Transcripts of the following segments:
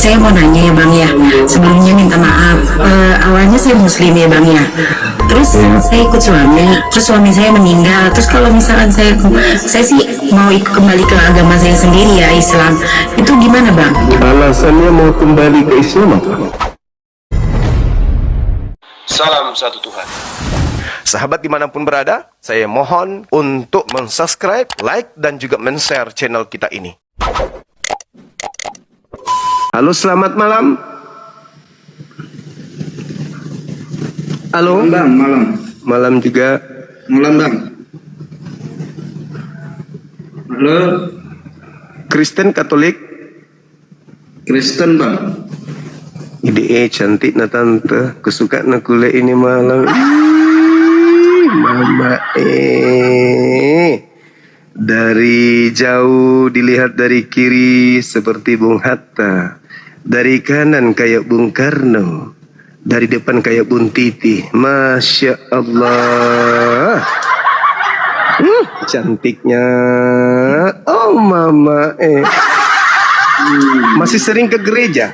Saya mau nanya ya Bang ya, sebelumnya minta maaf. Awalnya saya Muslim ya Bang ya. Terus saya ikut suami, terus suami saya meninggal. Terus kalau misalkan saya sih mau kembali ke agama saya sendiri ya, Islam. Itu gimana Bang? Alasannya mau kembali ke Islam apa? Salam satu Tuhan. Sahabat dimanapun berada, saya mohon untuk mensubscribe, like, dan juga men-share channel kita ini. Halo, selamat malam. Halo. Bang, malam. Malam juga. Malam, Bang. Halo. Kristen Katolik. Kristen, Bang. Ide cantik na tante. Kesuka na kule ini malam. Mama dari jauh dilihat dari kiri seperti Bung Hatta, dari kanan kayak Bung Karno, dari depan kayak Bung Titi. Masya Allah, cantiknya. Oh mama masih sering ke gereja?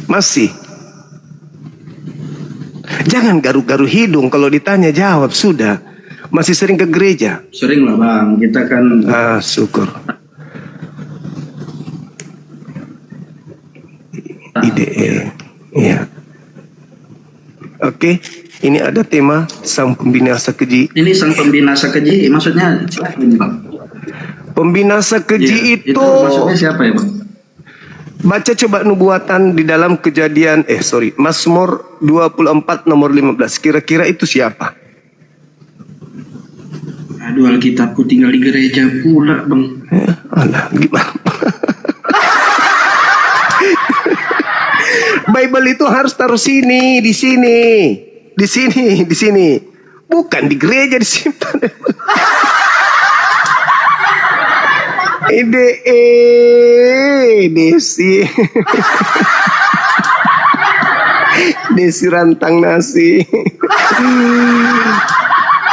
Masih. Jangan garu-garu hidung, kalau ditanya jawab sudah. Masih sering ke gereja? Sering lah, Bang. Kita kan... Syukur. Ide. Iya. Oke, ini ada tema sang pembinasa keji. Ini sang pembinasa keji, maksudnya siapa ini, Bang? Pembinasa keji itu maksudnya siapa ya, Bang? Baca coba nubuatan di dalam Kejadian, Mazmur 24 nomor 15. Kira-kira itu siapa? Aduh, Alkitabku tinggal di gereja pula, Bang. Alah, gimana? Bible itu harus taruh sini, di sini, di sini, di sini. Bukan di gereja disimpan. Desi. Desi rantang nasi.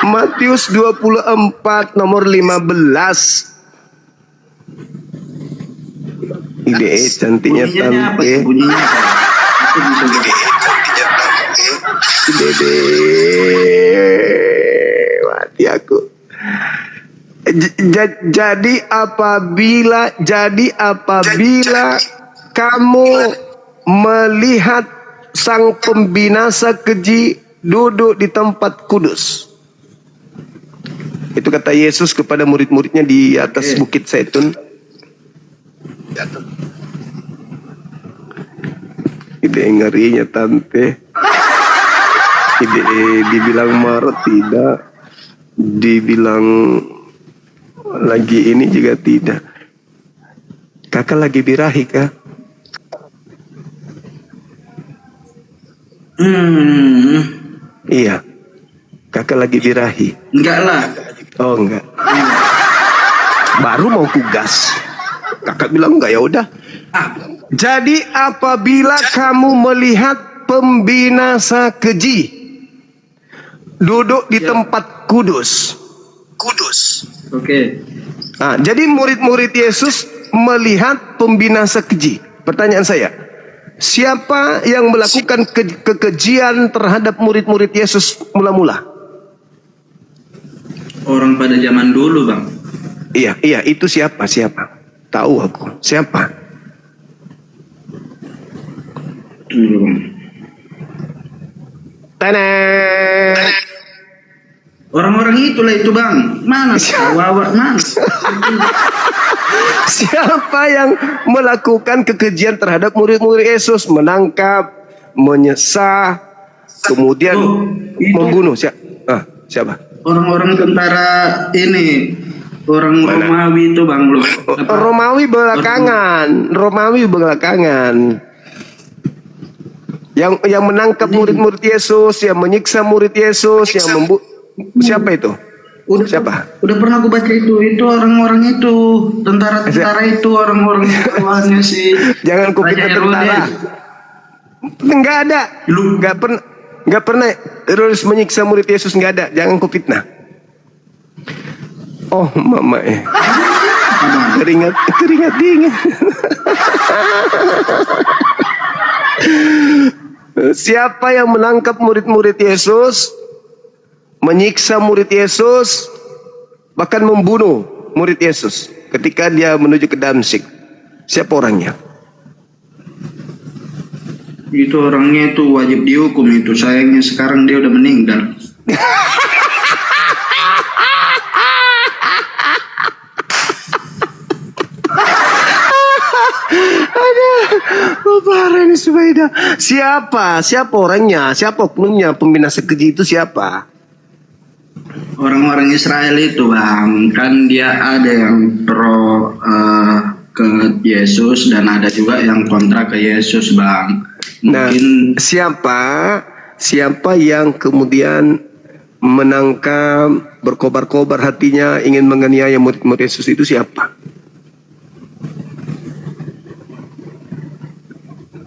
Matius 24 nomor 15. Cantiknya tante. Mati aku. Jadi apabila kamu melihat sang pembinasa keji duduk di tempat kudus. Itu kata Yesus kepada murid-muridnya di atas Bukit Zaitun. Ide ngerinya tante. Ide dibilang marah tidak. Dibilang lagi ini juga tidak. Kakak lagi birahi kah? Iya. Kakak lagi birahi. Enggak lah. Oh enggak. Baru mau kugas. Kakak bilang enggak, ya udah. Jadi apabila kamu melihat pembinasa keji duduk di tempat kudus. Oke. Jadi murid-murid Yesus melihat pembinasa keji. Pertanyaan saya, siapa yang melakukan kekejian terhadap murid-murid Yesus mula-mula? Orang pada zaman dulu, Bang. Iya, itu siapa? Tahu aku. Siapa? Tanah. Orang-orang itulah itu, Bang. Mana? Mana? Siapa yang melakukan kekejian terhadap murid-murid Yesus? Menangkap, menyesah, kemudian membunuh. Siapa? Orang-orang tentara ini. Orang Romawi itu, Bang. Romawi belakangan. Yang menangkap murid-murid Yesus, yang menyiksa murid Yesus, yang membunuh. Siapa itu? Siapa? Udah pernah aku baca itu orang-orang itu, tentara-tentara itu, orang-orang kawannya sih. Jangan kupikir tentara. Enggak ada. Enggak pernah teroris menyiksa murid Yesus, enggak ada. Jangan kupitnah. Oh, mama Keringat dingin. Siapa yang menangkap murid-murid Yesus, menyiksa murid Yesus, bahkan membunuh murid Yesus ketika dia menuju ke Damsyik? Siapa orangnya? Itu orangnya itu wajib dihukum itu. Sayangnya sekarang dia udah meninggal. Parah ini Subaida. Siapa orangnya? Siapa oknumnya? Pembina keji itu siapa? Orang-orang Israel itu bang, kan dia ada yang pro ke Yesus dan ada juga yang kontra ke Yesus bang. Mungkin siapa yang kemudian menangkap, berkobar-kobar hatinya ingin menganiaya murid-murid Yesus itu siapa?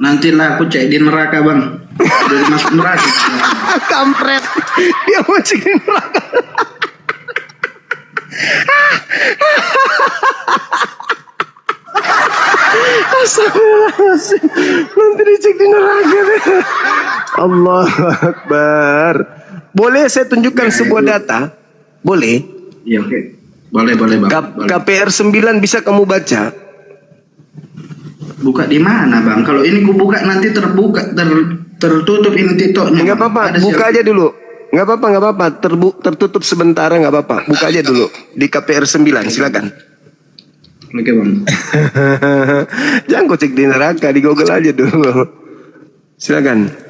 nantilah aku cek di neraka bang. Udah masuk neraka. Kampret, dia mau cek di neraka. Astagfirullahaladzim, nanti dicek di neraka. Allah Akbar. Boleh saya tunjukkan sebuah data? Boleh? Iya oke. Boleh bang. KPR 9 bisa kamu baca? Buka di mana bang? Kalau ini ku buka nanti tertutup ini tiktoknya. Enggak apa-apa, buka aja dulu. Enggak apa-apa. Tertutup sebentar enggak apa-apa. Buka aja dulu di KPR 9, silakan. Oke bang. Jangan kau cek di neraka, di Google aja dulu. Silakan.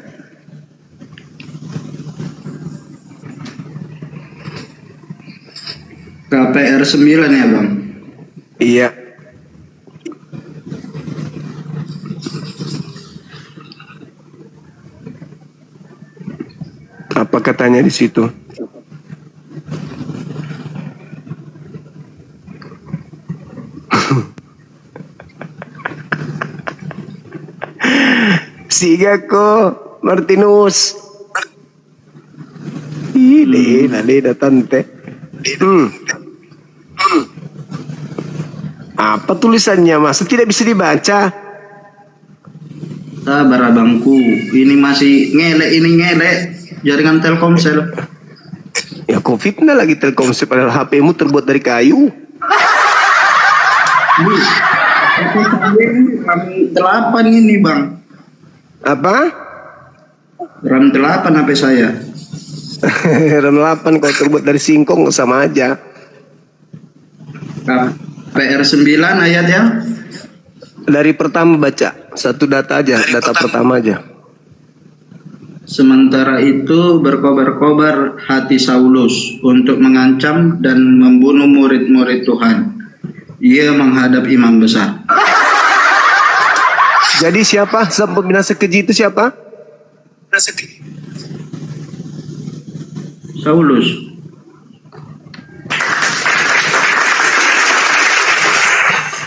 KPR 9 ya bang? Iya. Apa katanya di situ? Sigako Martinus. Leda tante. Apa tulisannya mas? Tidak bisa dibaca. Sabar abangku, ini masih ngelek jaringan Telkomsel. Ya kau fitnah lagi Telkomsel padahal HP-mu terbuat dari kayu. Aku RAM 8 ini bang. Apa? RAM 8 HP saya. RAM 8 kalau terbuat dari singkong sama aja. PR 9 ayat ya. Dari pertama baca, satu data aja, data pertama aja. Sementara itu berkobar-kobar hati Saulus untuk mengancam dan membunuh murid-murid Tuhan. Ia menghadap imam besar. Jadi siapa? Sang pembina keji itu siapa? Saulus.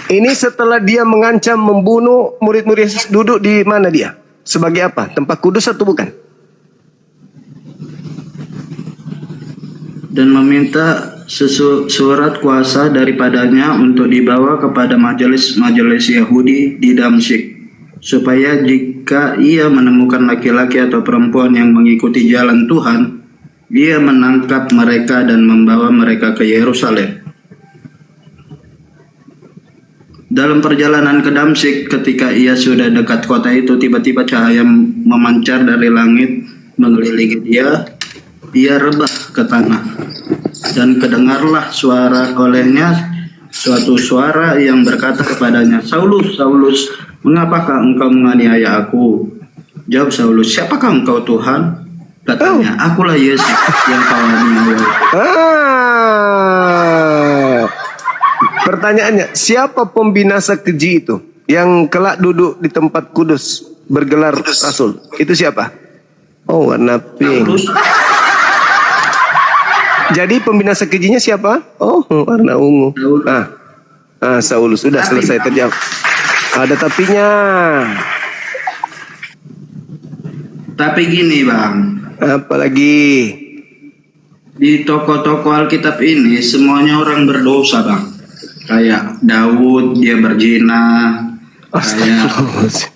Ini setelah dia mengancam membunuh murid-murid Yesus, duduk di mana dia? Sebagai apa? Tempat kudus atau bukan? Dan meminta surat kuasa daripadanya untuk dibawa kepada majelis Yahudi di Damsyik, supaya jika ia menemukan laki-laki atau perempuan yang mengikuti jalan Tuhan, dia menangkap mereka dan membawa mereka ke Yerusalem. Dalam perjalanan ke Damsyik, ketika ia sudah dekat kota itu, tiba-tiba cahaya memancar dari langit mengelilingi dia. Ia rebah ke tanah, dan kedengarlah suara olehnya suatu suara yang berkata kepadanya, Saulus, Saulus, mengapakah engkau menganiaya aku? Jawab Saulus, siapakah engkau Tuhan? Katanya, akulah Yesus yang kau aniaya. Pertanyaannya, siapa pembinasa keji itu yang kelak duduk di tempat kudus bergelar rasul? Itu siapa? Oh, warna pink. Jadi pembinasa kejinya siapa? Oh, warna ungu. Saulus. Sudah selesai terjawab. Ada tapinya. Tapi gini bang. Apalagi? Di toko-toko Alkitab ini semuanya orang berdosa bang. Kayak Daud dia berzina, kayak Astagfirullahaladzim.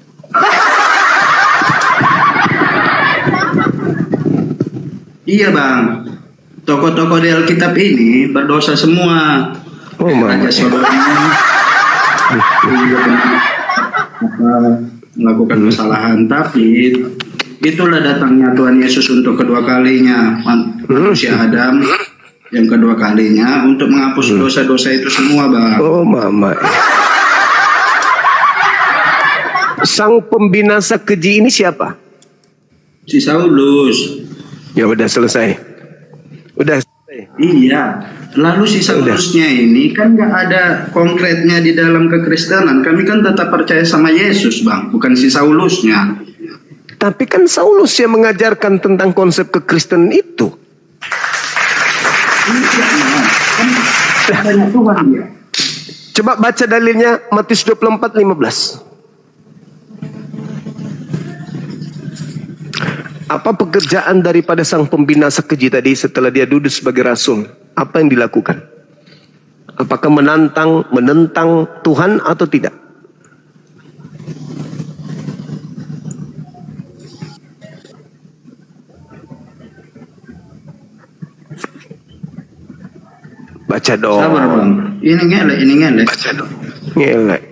iya bang, tokoh-tokoh di Alkitab ini berdosa semua. Oh, Raja Mama. Sodom dia juga melakukan kesalahan, tapi itulah datangnya Tuhan Yesus untuk kedua kalinya, manusia Adam yang kedua kalinya untuk menghapus dosa-dosa itu semua bang. Oh, Mama. Sang pembinasa keji ini siapa? Si Saulus. Ya udah selesai. Udah selesai. Iya, lalu si Saulusnya ini kan nggak ada konkretnya di dalam kekristenan. Kami kan tetap percaya sama Yesus bang, bukan si Saulusnya. Tapi kan Saulus yang mengajarkan tentang konsep kekristenan itu. Banyak Tuhan dia. Coba baca dalilnya Matius 24:15. Apa pekerjaan daripada sang pembinasa keji tadi setelah dia duduk sebagai rasul? Apa yang dilakukan? Apakah menentang Tuhan atau tidak? Baca dong. Sabar bang, ini ngelek. Baca dong. Ngelek.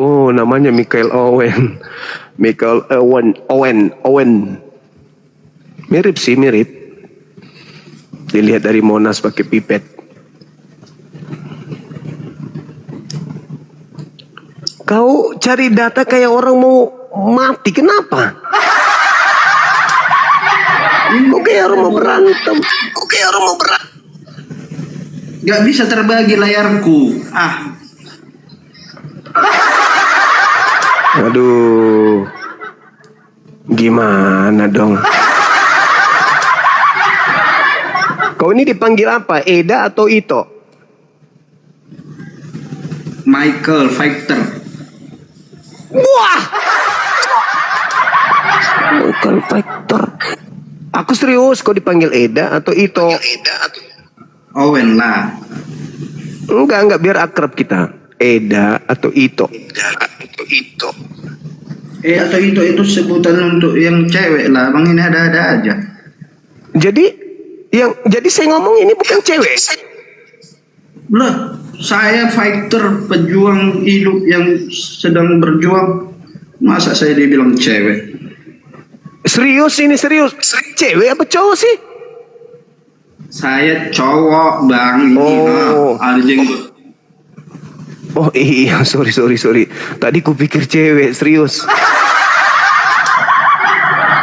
Oh, namanya Michael Owen. Michael Owen. Mirip sih, mirip. Dilihat dari Monas pakai pipet. Kau cari data kayak orang mau mati, kenapa? Kok kayak orang mau berantem? Gak bisa terbagi layarku. Aduh, gimana dong? Kau ini dipanggil apa? Eda atau Ito? Michael Factor. Wah! Michael Factor. Aku serius, kau dipanggil Eda atau Ito? Owen lah. Enggak, biar akrab kita. Eda atau Ito? Atau itu sebutan untuk yang cewek lah. Bang ini ada-ada aja. Jadi saya ngomong ini bukan cewek. Lah, saya fighter, pejuang hidup yang sedang berjuang. Masa saya dibilang cewek? Serius ini serius. Cewek apa cowok sih? Saya cowok bang. Ada jenggot. Oh iya, sorry. Tadi kupikir cewek, serius.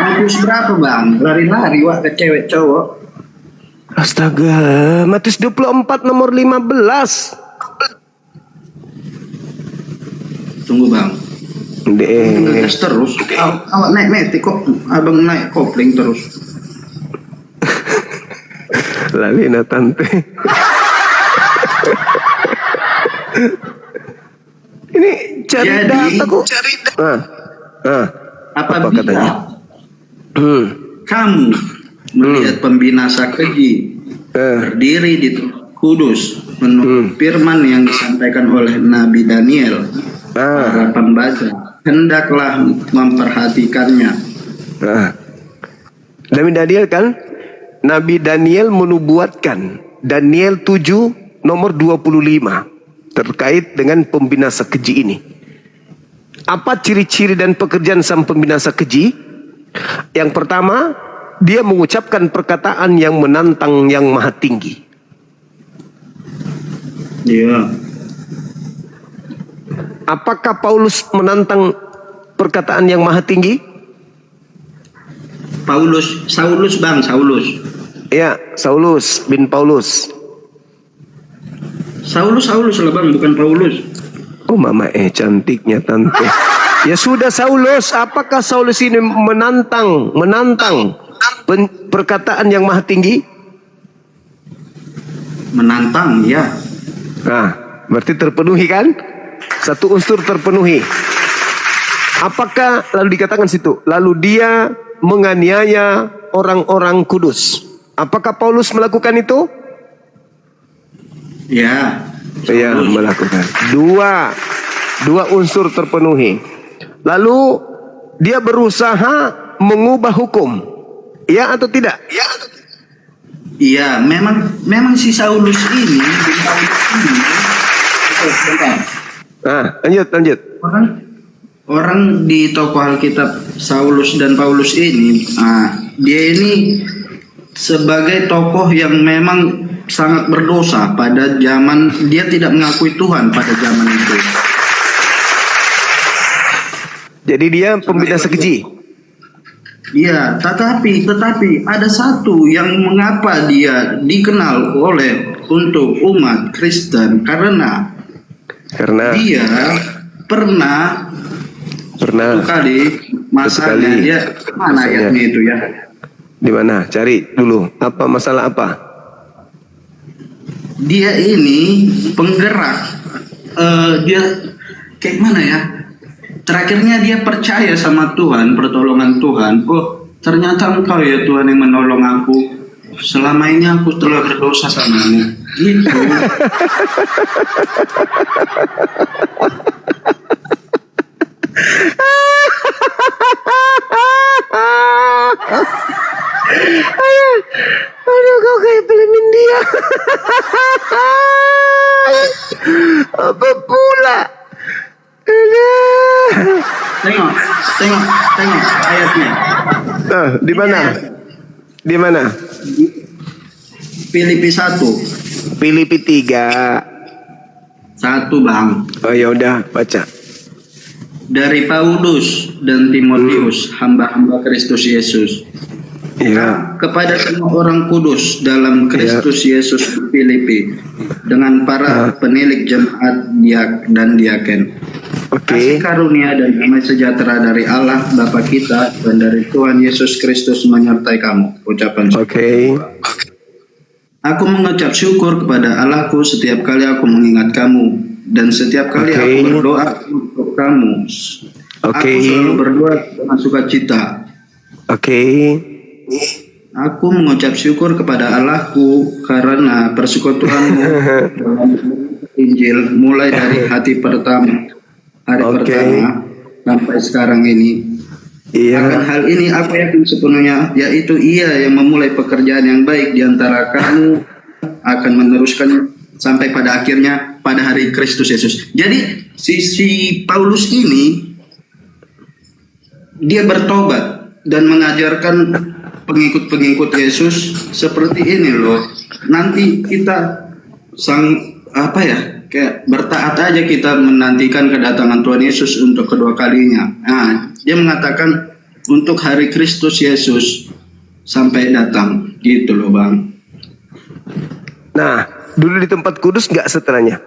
Matius berapa bang? Lari-lari wak ke cewek cowok. Astaga, Matius 24 nomor 15. Tunggu bang. Deh. Terus. Awak naik metik kok. Abang naik kopling terus. Lalina tante. Ini cari data kok. Apa katanya? Kamu melihat pembinasa keji berdiri di Kudus menurut firman yang disampaikan oleh Nabi Daniel, para pembaca hendaklah memperhatikannya. Nabi Daniel kan? Nabi Daniel menubuatkan Daniel 7 nomor 25 terkait dengan pembinasa keji ini. Apa ciri-ciri dan pekerjaan sang pembinasa keji? Yang pertama, dia mengucapkan perkataan yang menantang yang maha tinggi. Iya. Apakah Paulus menantang perkataan yang maha tinggi? Saulus bang, Saulus. Ya, Saulus bin Paulus. Saulus lah bang, bukan Paulus. Oh mama cantiknya tante. Ya sudah Saulus, apakah Saulus ini menantang perkataan yang maha tinggi? Menantang, ya. Nah, berarti terpenuhi kan? Satu unsur terpenuhi. Apakah lalu dikatakan situ? Lalu dia menganiaya orang-orang kudus. Apakah Paulus melakukan itu? Ya. Ya, melakukan. Dua unsur terpenuhi. Lalu dia berusaha mengubah hukum. Ya atau tidak? Iya, memang si Saulus ini, Lanjut. orang di tokoh Alkitab Saulus dan Paulus ini, dia ini sebagai tokoh yang memang sangat berdosa pada zaman dia tidak mengakui Tuhan pada zaman itu. Jadi dia pembinasa keji. Iya, tetapi ada satu yang mengapa dia dikenal oleh untuk umat Kristen karena dia pernah satu kali masalahnya dia mana ayatnya itu ya? Di mana? Cari dulu. Apa masalah apa? Dia ini penggerak. Dia kayak mana ya? Terakhirnya dia percaya sama Tuhan, pertolongan Tuhan. Oh, ternyata Engkau ya Tuhan yang menolong aku. Selama ini aku telah berdosa sama-Mu. Gitu. Aduh, kau kayak film India. Apa pula? Tengok ayatnya. Di mana? Di mana? Filipi 1. Filipi 3. 1 Bang. Oh ya udah, baca. Dari Paulus dan Timotius, hamba-hamba Kristus Yesus. Ya. Kepada semua orang kudus dalam Kristus Yesus di Filipi, dengan para penilik jemaat dan diaken. Kasih karunia dan damai sejahtera dari Allah Bapa kita dan dari Tuhan Yesus Kristus menyertai kamu. Ucapan syukur. Aku mengucap syukur kepada Allahku setiap kali aku mengingat kamu, dan setiap kali aku berdoa untuk kamu. Aku selalu berdoa dengan sukacita. Aku mengucap syukur kepada Allahku karena persekutuanmu dalam Injil mulai dari hari pertama sampai sekarang ini. Akan hal ini aku yakin sepenuhnya, yaitu Ia yang memulai pekerjaan yang baik di antara kamu akan meneruskan sampai pada akhirnya pada hari Kristus Yesus. Jadi si Paulus ini dia bertobat dan mengajarkan pengikut-pengikut Yesus seperti ini loh. Nanti kita kayak bertaat aja kita menantikan kedatangan Tuhan Yesus untuk kedua kalinya. Dia mengatakan untuk hari Kristus Yesus sampai datang, gitu loh Bang. Nah, dulu di tempat kudus nggak setelahnya?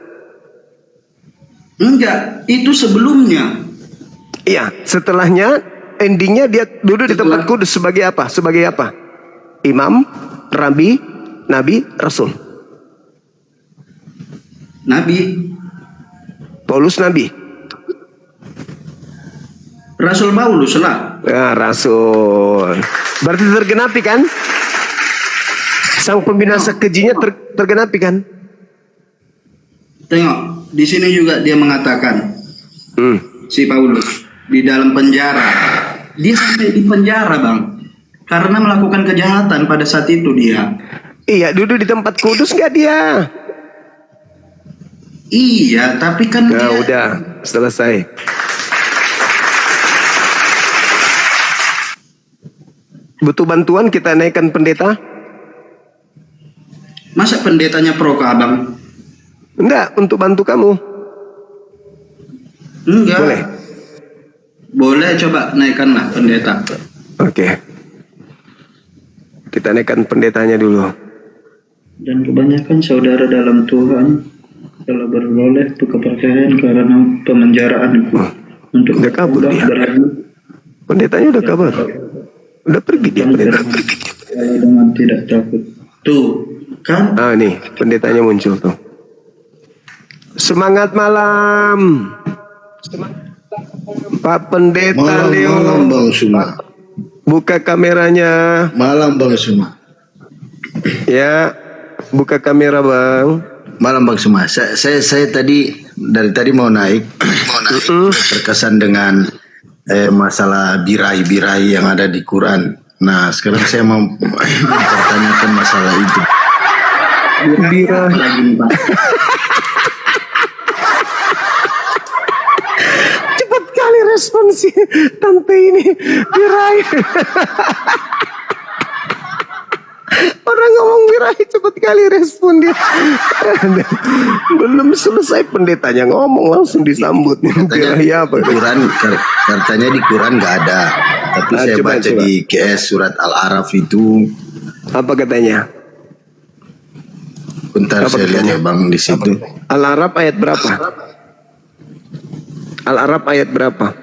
Enggak, itu sebelumnya. Iya, setelahnya endingnya dia duduk di tempat kudus sebagai apa? Sebagai apa? Imam, Rabi, Nabi, Rasul. Nabi. Paulus Nabi. Rasul Paulus lah. Ya, Rasul. Berarti tergenapi kan? Sang pembinasa kejinya tergenapi kan? Tengok, di sini juga dia mengatakan si Paulus di dalam penjara. Dia sampai di penjara Bang, karena melakukan kejahatan pada saat itu dia. Iya, duduk di tempat kudus nggak dia? Iya, tapi kan nah, dia... udah selesai. Butuh bantuan kita naikkan pendeta? Masa pendetanya pro ke Abang? Enggak, untuk bantu kamu. Enggak. Boleh. Boleh, coba naikkanlah pendeta. Oke. Kita naikkan pendetanya dulu. Dan kebanyakan saudara dalam Tuhan telah beroleh kepercayaan karena pemenjaraanku. Untuk udah kabur dia. Pendetanya udah kabur. Udah pergi dia pendeta. Dengan tidak takut. Tuh, kan? Nih, pendetanya muncul tuh. Semangat malam. Pak Pendeta Leo. Malam Bang Suma. Buka kameranya. Malam Bang Suma. Ya, buka kamera Bang. Malam Bang Suma. Saya tadi dari tadi mau naik terkesan dengan masalah birahi-birahi yang ada di Quran. Nah, sekarang saya mau mempertanyakan masalah itu. Birahi lagi nih Bang. cepat kali respon si tante ini. Birahi. Orang ngomong birahi cepat kali respon dia. Belum selesai pendetanya ngomong langsung disambut. Birahi apa? Quran katanya di Quran nggak ada. Tapi saya coba, baca coba. di GS surat Al-Araf itu. Apa katanya? Bentar Apa saya lihat katanya? ya Bang di situ. Al-Araf ayat berapa? Al-Araf ayat berapa?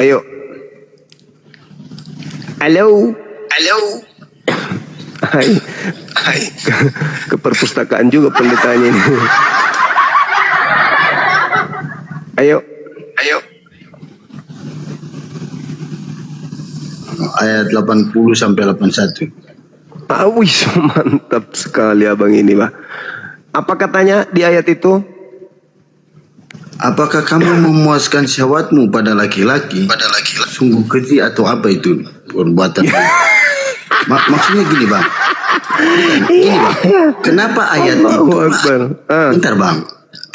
Ayo. Halo. Hai. Ke perpustakaan juga pendetanya ini. Ayo. Ayat 80 sampai 81. Wih, mantap sekali abang ini, Pak. Apa katanya di ayat itu? Apakah kamu memuaskan syahwatmu pada laki-laki? Sungguh keji atau apa itu perbuatan? Maksudnya gini Bang. Gini Bang. Kenapa ayat itu? Allahu Akbar. Bentar Bang.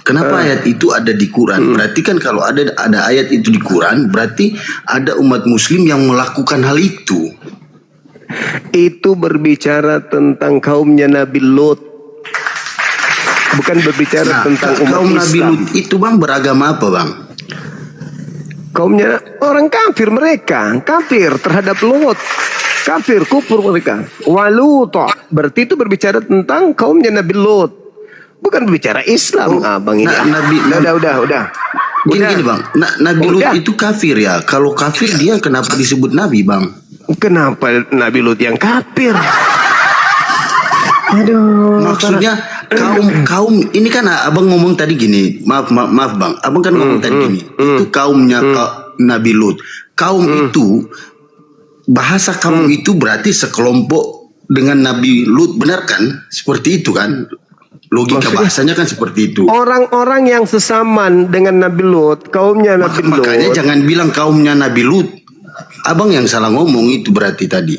Kenapa ayat itu ada di Quran? Berarti kan kalau ada ayat itu di Quran, berarti ada umat Muslim yang melakukan hal itu. Itu berbicara tentang kaumnya Nabi Lot. Bukan berbicara tentang umat kaum Nabi Islam. Lut itu Bang beragama apa Bang? Kaumnya orang kafir mereka, kafir terhadap Lot. Kafir, kufur mereka. Waluta. Berarti itu berbicara tentang kaumnya Nabi Lot. Bukan berbicara Islam, abang ini. Udah. Gini Bang, Nabi Lut itu kafir ya. Kalau kafir dia kenapa disebut Nabi Bang? Kenapa Nabi Lut yang kafir? Aduh. Maksudnya kaum ini kan abang ngomong tadi gini. Maaf Bang, abang kan ngomong tadi gini. Itu kaumnya Nabi Lut. Kaum itu bahasa kaum itu berarti sekelompok dengan Nabi Lut, benar kan? Seperti itu kan? Logika Maksudnya, bahasanya kan seperti itu. Orang-orang yang sesaman dengan Nabi Lut, kaumnya Nabi Lut. Makanya jangan bilang kaumnya Nabi Lut. Abang yang salah ngomong itu berarti tadi.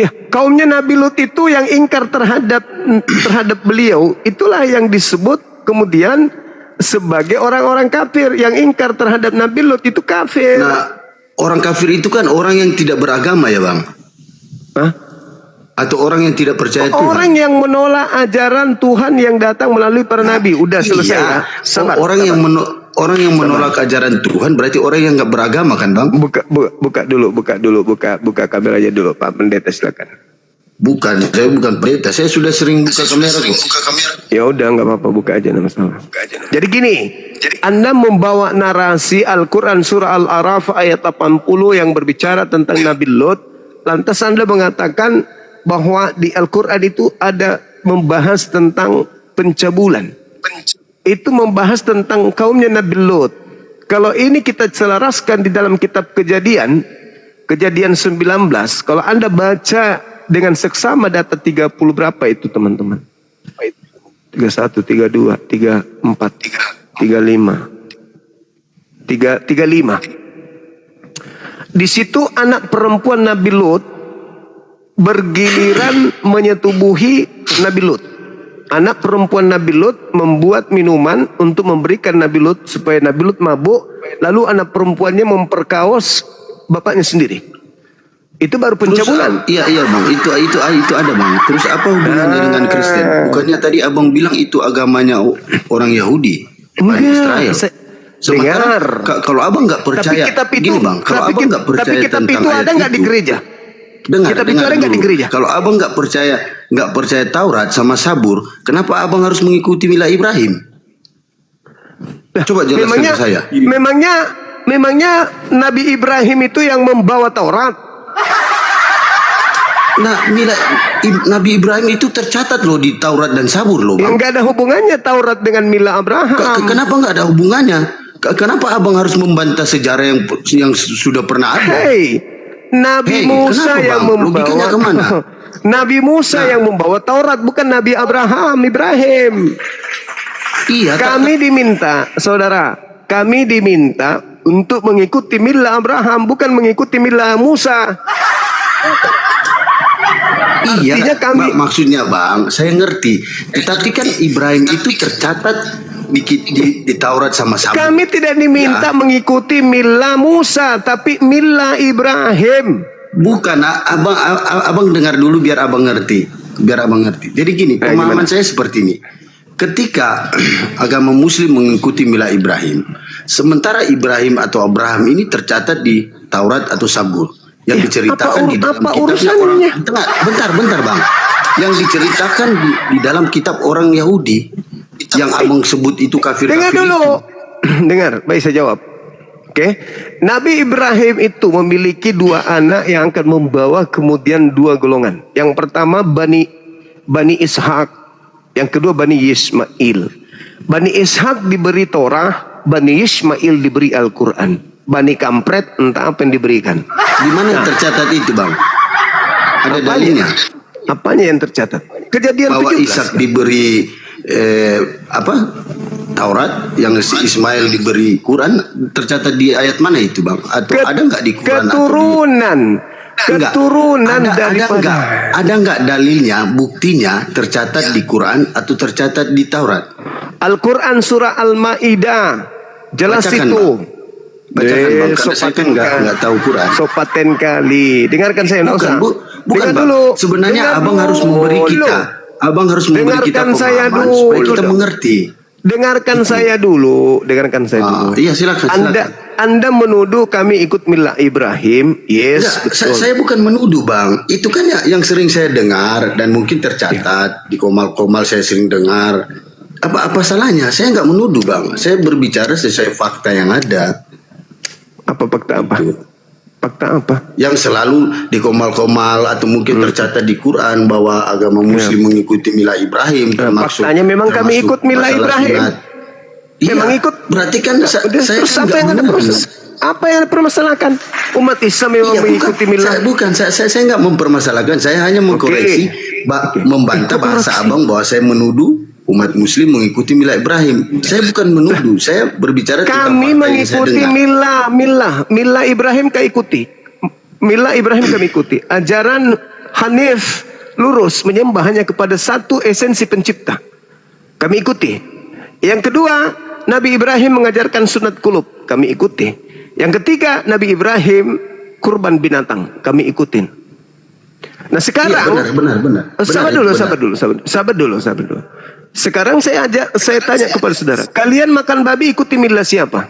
Ya, kaumnya Nabi Lut itu yang ingkar terhadap beliau, itulah yang disebut kemudian sebagai orang-orang kafir. Yang ingkar terhadap Nabi Lut itu kafir. Nah, orang kafir itu kan orang yang tidak beragama ya Bang? Hah? Atau orang yang tidak percaya Tuhan? Orang yang menolak ajaran Tuhan yang datang melalui para nabi. Udah selesai ya. Sabar, orang yang menolak ajaran Tuhan berarti orang yang nggak beragama kan Bang? Buka kameranya dulu Pak Pendeta, silakan. Bukan, saya bukan pendeta. Saya sudah sering buka kamera kok. Ya udah, nggak apa-apa, buka aja, nggak masalah. Jadi gini, Anda membawa narasi Al-Quran surah Al-Araf ayat 80 yang berbicara tentang Nabi Lot, lantas Anda mengatakan bahwa di Al-Quran itu ada membahas tentang pencabulan. Itu membahas tentang kaumnya Nabi Lot. Kalau ini kita selaraskan di dalam kitab Kejadian 19, kalau Anda baca dengan seksama data 30 berapa itu teman-teman? 31, 32, 34, 35. 35. Di situ anak perempuan Nabi Lot bergiliran menyetubuhi Nabi Lut. Anak perempuan Nabi Lut membuat minuman untuk memberikan Nabi Lut supaya Nabi Lut mabuk. Lalu anak perempuannya memperkaos bapaknya sendiri. Itu baru pencabulan. Iya Bang, itu ada Bang. Terus apa hubungannya dengan Kristen? Bukannya tadi abang bilang itu agamanya orang Yahudi, Bani Israel. Sementara kalau abang nggak percaya, gini Bang, kalau abang nggak percaya tentang itu ayat ada nggak di gereja? Dengar di gereja. Kalau abang nggak percaya Taurat sama Sabur, kenapa abang harus mengikuti milah Ibrahim? Coba jelaskan ke saya. Memangnya Nabi Ibrahim itu yang membawa Taurat? Nah, Nabi Ibrahim itu tercatat loh di Taurat dan Sabur loh Bang. Enggak ada hubungannya Taurat dengan milah Abraham. Kenapa nggak ada hubungannya? Kenapa abang harus membantah sejarah yang sudah pernah ada? Nabi Musa kenapa, yang Bang? Logikanya membawa kemana? Nabi Musa yang membawa Taurat, bukan Nabi Ibrahim. Iya, Kami diminta, saudara, kami diminta untuk mengikuti milah Abraham, bukan mengikuti milah Musa. iya, artinya kami- maksudnya Bang, saya ngerti. Tetapi kan Ibrahim itu tercatat di Taurat sama-sama. Kami tidak diminta mengikuti milah Musa, tapi milah Ibrahim. Bukan, abang dengar dulu biar abang ngerti. Jadi gini, pemahaman saya seperti ini. Ketika agama Muslim mengikuti milah Ibrahim, sementara Ibrahim atau Abraham ini tercatat di Taurat atau Zabur yang diceritakan di dalam apa kitabnya urusannya? bentar Bang, yang diceritakan di dalam kitab orang Yahudi yang abang sebut itu kafir. Dengar dulu. Dengar, baik saya jawab. Oke, Nabi Ibrahim itu memiliki 2 anak yang akan membawa kemudian 2 golongan. Yang pertama Bani Ishak, yang kedua Bani Ismail. Bani Ishak diberi Torah, Bani Ismail diberi Al-Quran. Bani kampret entah apa yang diberikan. Di mana tercatat itu Bang? Ada dalilnya. Apanya yang tercatat? Kejadian Bahwa 17. Ishak diberi Taurat, yang si Ismail diberi Quran, tercatat di ayat mana itu Bang? Atau ada nggak di Quran? Keturunan daripada. Ada nggak dalilnya, buktinya tercatat di Quran atau tercatat di Taurat? Al-Quran surah Al-Ma'idah jelas Bacakan, itu. Bacakan Bang, karena saya kan nggak tahu Quran. Sopaten kali. Dengarkan saya, nggak usah. Bukan Dengar Bang. dulu. Sebenarnya Dengar abang harus memberi kita. Abang harus memberi kita Dengarkan saya pemahaman dulu. supaya kita mengerti. Dengarkan saya dulu. Dengarkan saya dulu. Iya silakan. Anda menuduh kami ikut milah Ibrahim. Yes, betul. Saya bukan menuduh Bang. Itu kan yang sering saya dengar dan mungkin tercatat di komal-komal saya sering dengar. Apa salahnya? Saya nggak menuduh Bang. Saya berbicara sesuai fakta yang ada. Apa fakta apa? Fakta apa? Yang selalu di komal-komal atau mungkin tercatat di Quran bahwa agama Muslim mengikuti milah Ibrahim. Faktanya memang kami ikut milah Ibrahim. Iya, memang ikut. Berarti kan saya terus kan apa yang ada proses? Apa yang dipermasalahkan? Umat Islam memang mengikuti milah. Saya nggak mempermasalahkan. Saya hanya mengkoreksi, membantah bahasa abang bahwa saya menuduh umat Muslim mengikuti milah Ibrahim. Saya bukan menuduh. Saya berbicara tentang Kami fakta yang saya mengikuti dengar. milah Ibrahim kami ikuti. Milah Ibrahim kami ikuti. Ajaran Hanif lurus menyembah hanya kepada satu esensi pencipta. Kami ikuti. Yang kedua, Nabi Ibrahim mengajarkan sunat kulub. Kami ikuti. Yang ketiga, Nabi Ibrahim kurban binatang. Kami ikutin. Nah sekarang, Benar. Sabar dulu. Sekarang saya tanya kepada saudara, kalian makan babi ikuti milah siapa?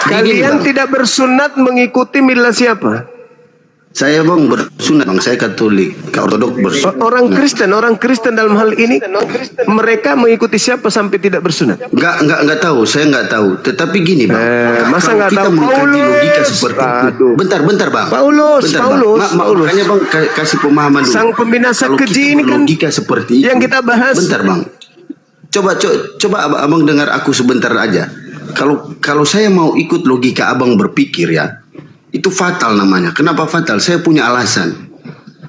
Kalian tidak bersunat mengikuti milah siapa? Saya Bang bersunat Bang, saya Katolik, Ortodok bersunat. Orang Kristen dalam hal ini mereka mengikuti siapa sampai tidak bersunat? Enggak tahu, saya enggak tahu. Tetapi gini Bang, masa kalau nggak kita tahu? mengkaji logika Paulus. seperti itu. Aduh. Bentar Bang. Paulus. Makanya Bang kasih pemahaman dulu. Sang pembinasa Kalau keji kita ini kan logika seperti itu. yang kita bahas. Bentar Bang. Coba abang dengar aku sebentar aja. Kalau saya mau ikut logika abang berpikir ya, itu fatal namanya. Kenapa fatal? Saya punya alasan.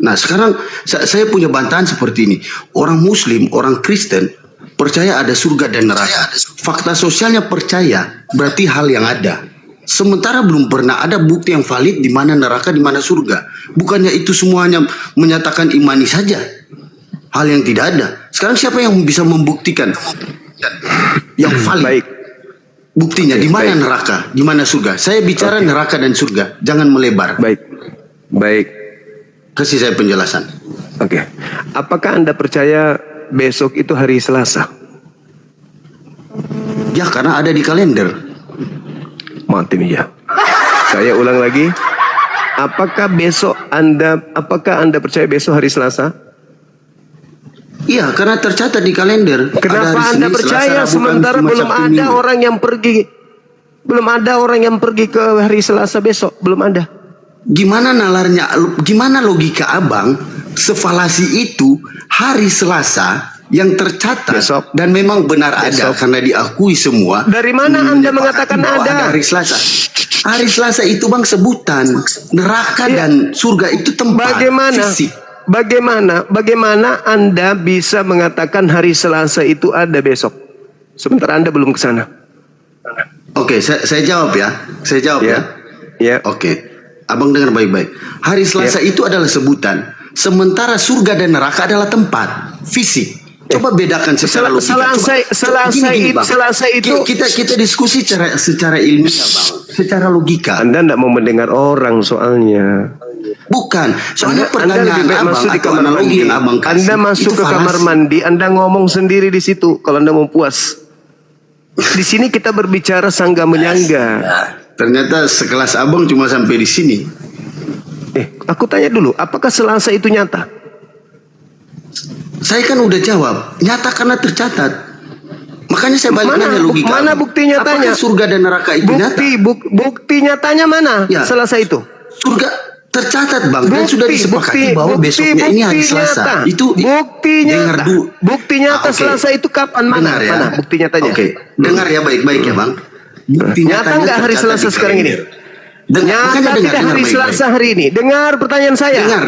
Nah sekarang saya punya bantahan seperti ini. Orang Muslim, orang Kristen percaya ada surga dan neraka. Fakta sosialnya percaya, berarti hal yang ada. Sementara belum pernah ada bukti yang valid di mana neraka, di mana surga. Bukannya itu semuanya menyatakan imani saja. Hal yang tidak ada. Sekarang siapa yang bisa membuktikan yang valid? Baik. Buktinya di mana neraka, di mana surga? Saya bicara neraka dan surga, jangan melebar. Baik. Kasih saya penjelasan. Oke. Apakah Anda percaya besok itu hari Selasa? Ya karena ada di kalender. Mati ya. Saya ulang lagi. Apakah Anda percaya besok hari Selasa? Iya, karena tercatat di kalender. Kenapa Anda percaya sementara belum ada orang yang pergi ke hari Selasa besok? Belum ada. Gimana nalarnya? Gimana logika abang? Sevalasi itu hari Selasa yang tercatat Besok. dan memang benar ada karena diakui semua. Dari mana Anda mengatakan bahwa ada? hari Selasa. Hari Selasa itu Bang sebutan. Neraka dan surga itu tempat fisik. Bagaimana Anda bisa mengatakan hari Selasa itu ada besok? Sementara Anda belum ke sana. Oke, saya jawab ya. Saya jawab ya. Ya. Oke. Abang dengar baik-baik. Hari Selasa itu adalah sebutan. Sementara surga dan neraka adalah tempat fisik. Coba bedakan secara logika. Selasa itu kita diskusi secara ilmiah, Bang. Secara logika. Anda tidak mau mendengar orang soalnya. Bukan. Soalnya Anda lebih baik pertanyaan masuk di atau kamar analogi mandi. yang Abang kasih, Anda masuk itu ke kamar falasi. mandi, Anda ngomong sendiri di situ kalau Anda mau puas. Di sini kita berbicara sangga menyangga. Ternyata sekelas Abang cuma sampai di sini. Aku tanya dulu, apakah Selasa itu nyata? Saya kan udah jawab, nyata karena tercatat. Makanya saya balik Mana? nanya logika. Mana Abang. bukti nyatanya? Apakah surga dan neraka itu nyata? Bukti nyatanya mana? Ya. Selasa itu. Surga tercatat, Bang, dan sudah disepakati bahwa besoknya ini hari Selasa. Nyata. Itu bukti dengar nyata. dulu. Bukti nyata Oke. Selasa itu kapan? Mana? Dengar ya. Mana bukti nyatanya? Oke, dengar ya baik-baik ya, Bang. Bukti Nyata nyatanya nggak hari tercatat Selasa di sekarang ini? kalender. Makanya Nyata tidak hari baik-baik. Selasa hari ini. Dengar pertanyaan saya. Dengar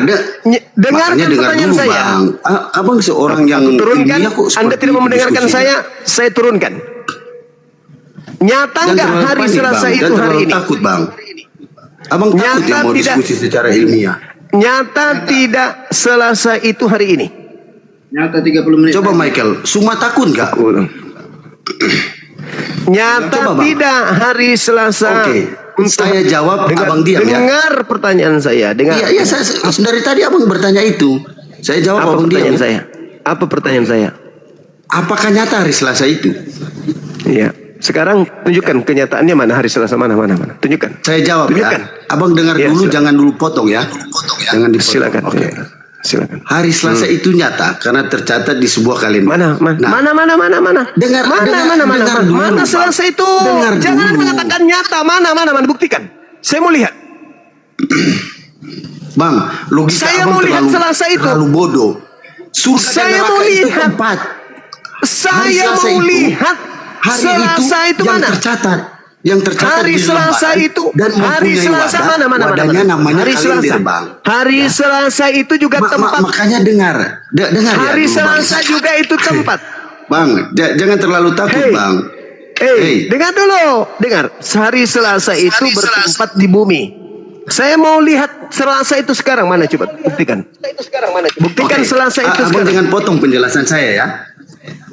Dengar pertanyaan dulu, saya. Bang. Abang seorang yang Turunkan. ilmiah kok Anda seperti tidak mau itu mendengarkan diskusinya. saya turunkan. Nyata Jangan nggak terlalu hari panik, Selasa Bang. itu Jangan hari terlalu ini? takut, Bang. Abang takut Nyata yang mau tidak. diskusi secara ilmiah. Nyata tidak Selasa itu hari ini. Nyata 30 menit. Coba Michael, semua takut nggak? Nyata Coba, Bang. tidak hari Selasa. Oke, saya jawab, Abang diam ya. Dengar pertanyaan saya. Dengar. Iya, saya dari tadi Abang bertanya itu. Saya jawab, Apa Abang pertanyaan diam. saya? Apa pertanyaan saya? Apakah nyata hari Selasa itu? Iya. Sekarang tunjukkan kenyataannya mana hari Selasa mana. Tunjukkan. Saya jawab Tunjukkan. ya. Abang dengar Iya, dulu, silakan. jangan dulu potong ya. Jangan dipotong. Silakan. Oke. Ya. Silakan. Hari Selasa itu nyata karena tercatat di sebuah kalender. Mana? Dengar dulu, Mana Bang. Selasa itu? Dengar Jangan dulu. mengatakan nyata. Mana, buktikan. Saya mau lihat. Bang, logika Saya Abang mau lihat terlalu, Selasa itu. terlalu bodoh. Surga dan Saya neraka mau itu lihat. tempat. Saya Selasa mau itu, lihat hari Selasa itu yang mana? tercatat. Yang tercatat Hari di Selasa lembaran itu. dan Hari mempunyai Selasa wadah. mana. Wadahnya namanya Hari kalender, Selasa. Bang. Hari Selasa itu juga tempat. Makanya dengar ya Hari dulu, Selasa Bang. juga itu tempat. Bang, jangan terlalu takut, Hey. Bang. Hey. Dengar dulu. Dengar. Hari Selasa itu bertempat di bumi. Saya mau lihat Selasa itu sekarang mana, coba buktikan. Buktikan Oke. Selasa itu Abang sekarang. jangan potong penjelasan saya ya.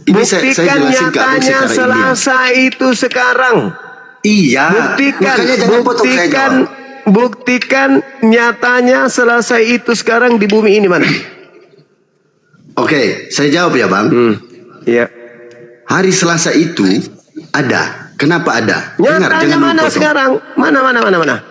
Ini saya Buktikan jelasin ke Abang nyatanya secara ilmiah. Selasa itu sekarang. Iya. Buktikan, Makanya jangan potong saya jawab. buktikan nyatanya Selasa itu sekarang di bumi ini mana? Oke, saya jawab ya, Bang. Iya. Hari Selasa itu ada. Kenapa ada? Nyatanya jangan mana potong. sekarang? Mana?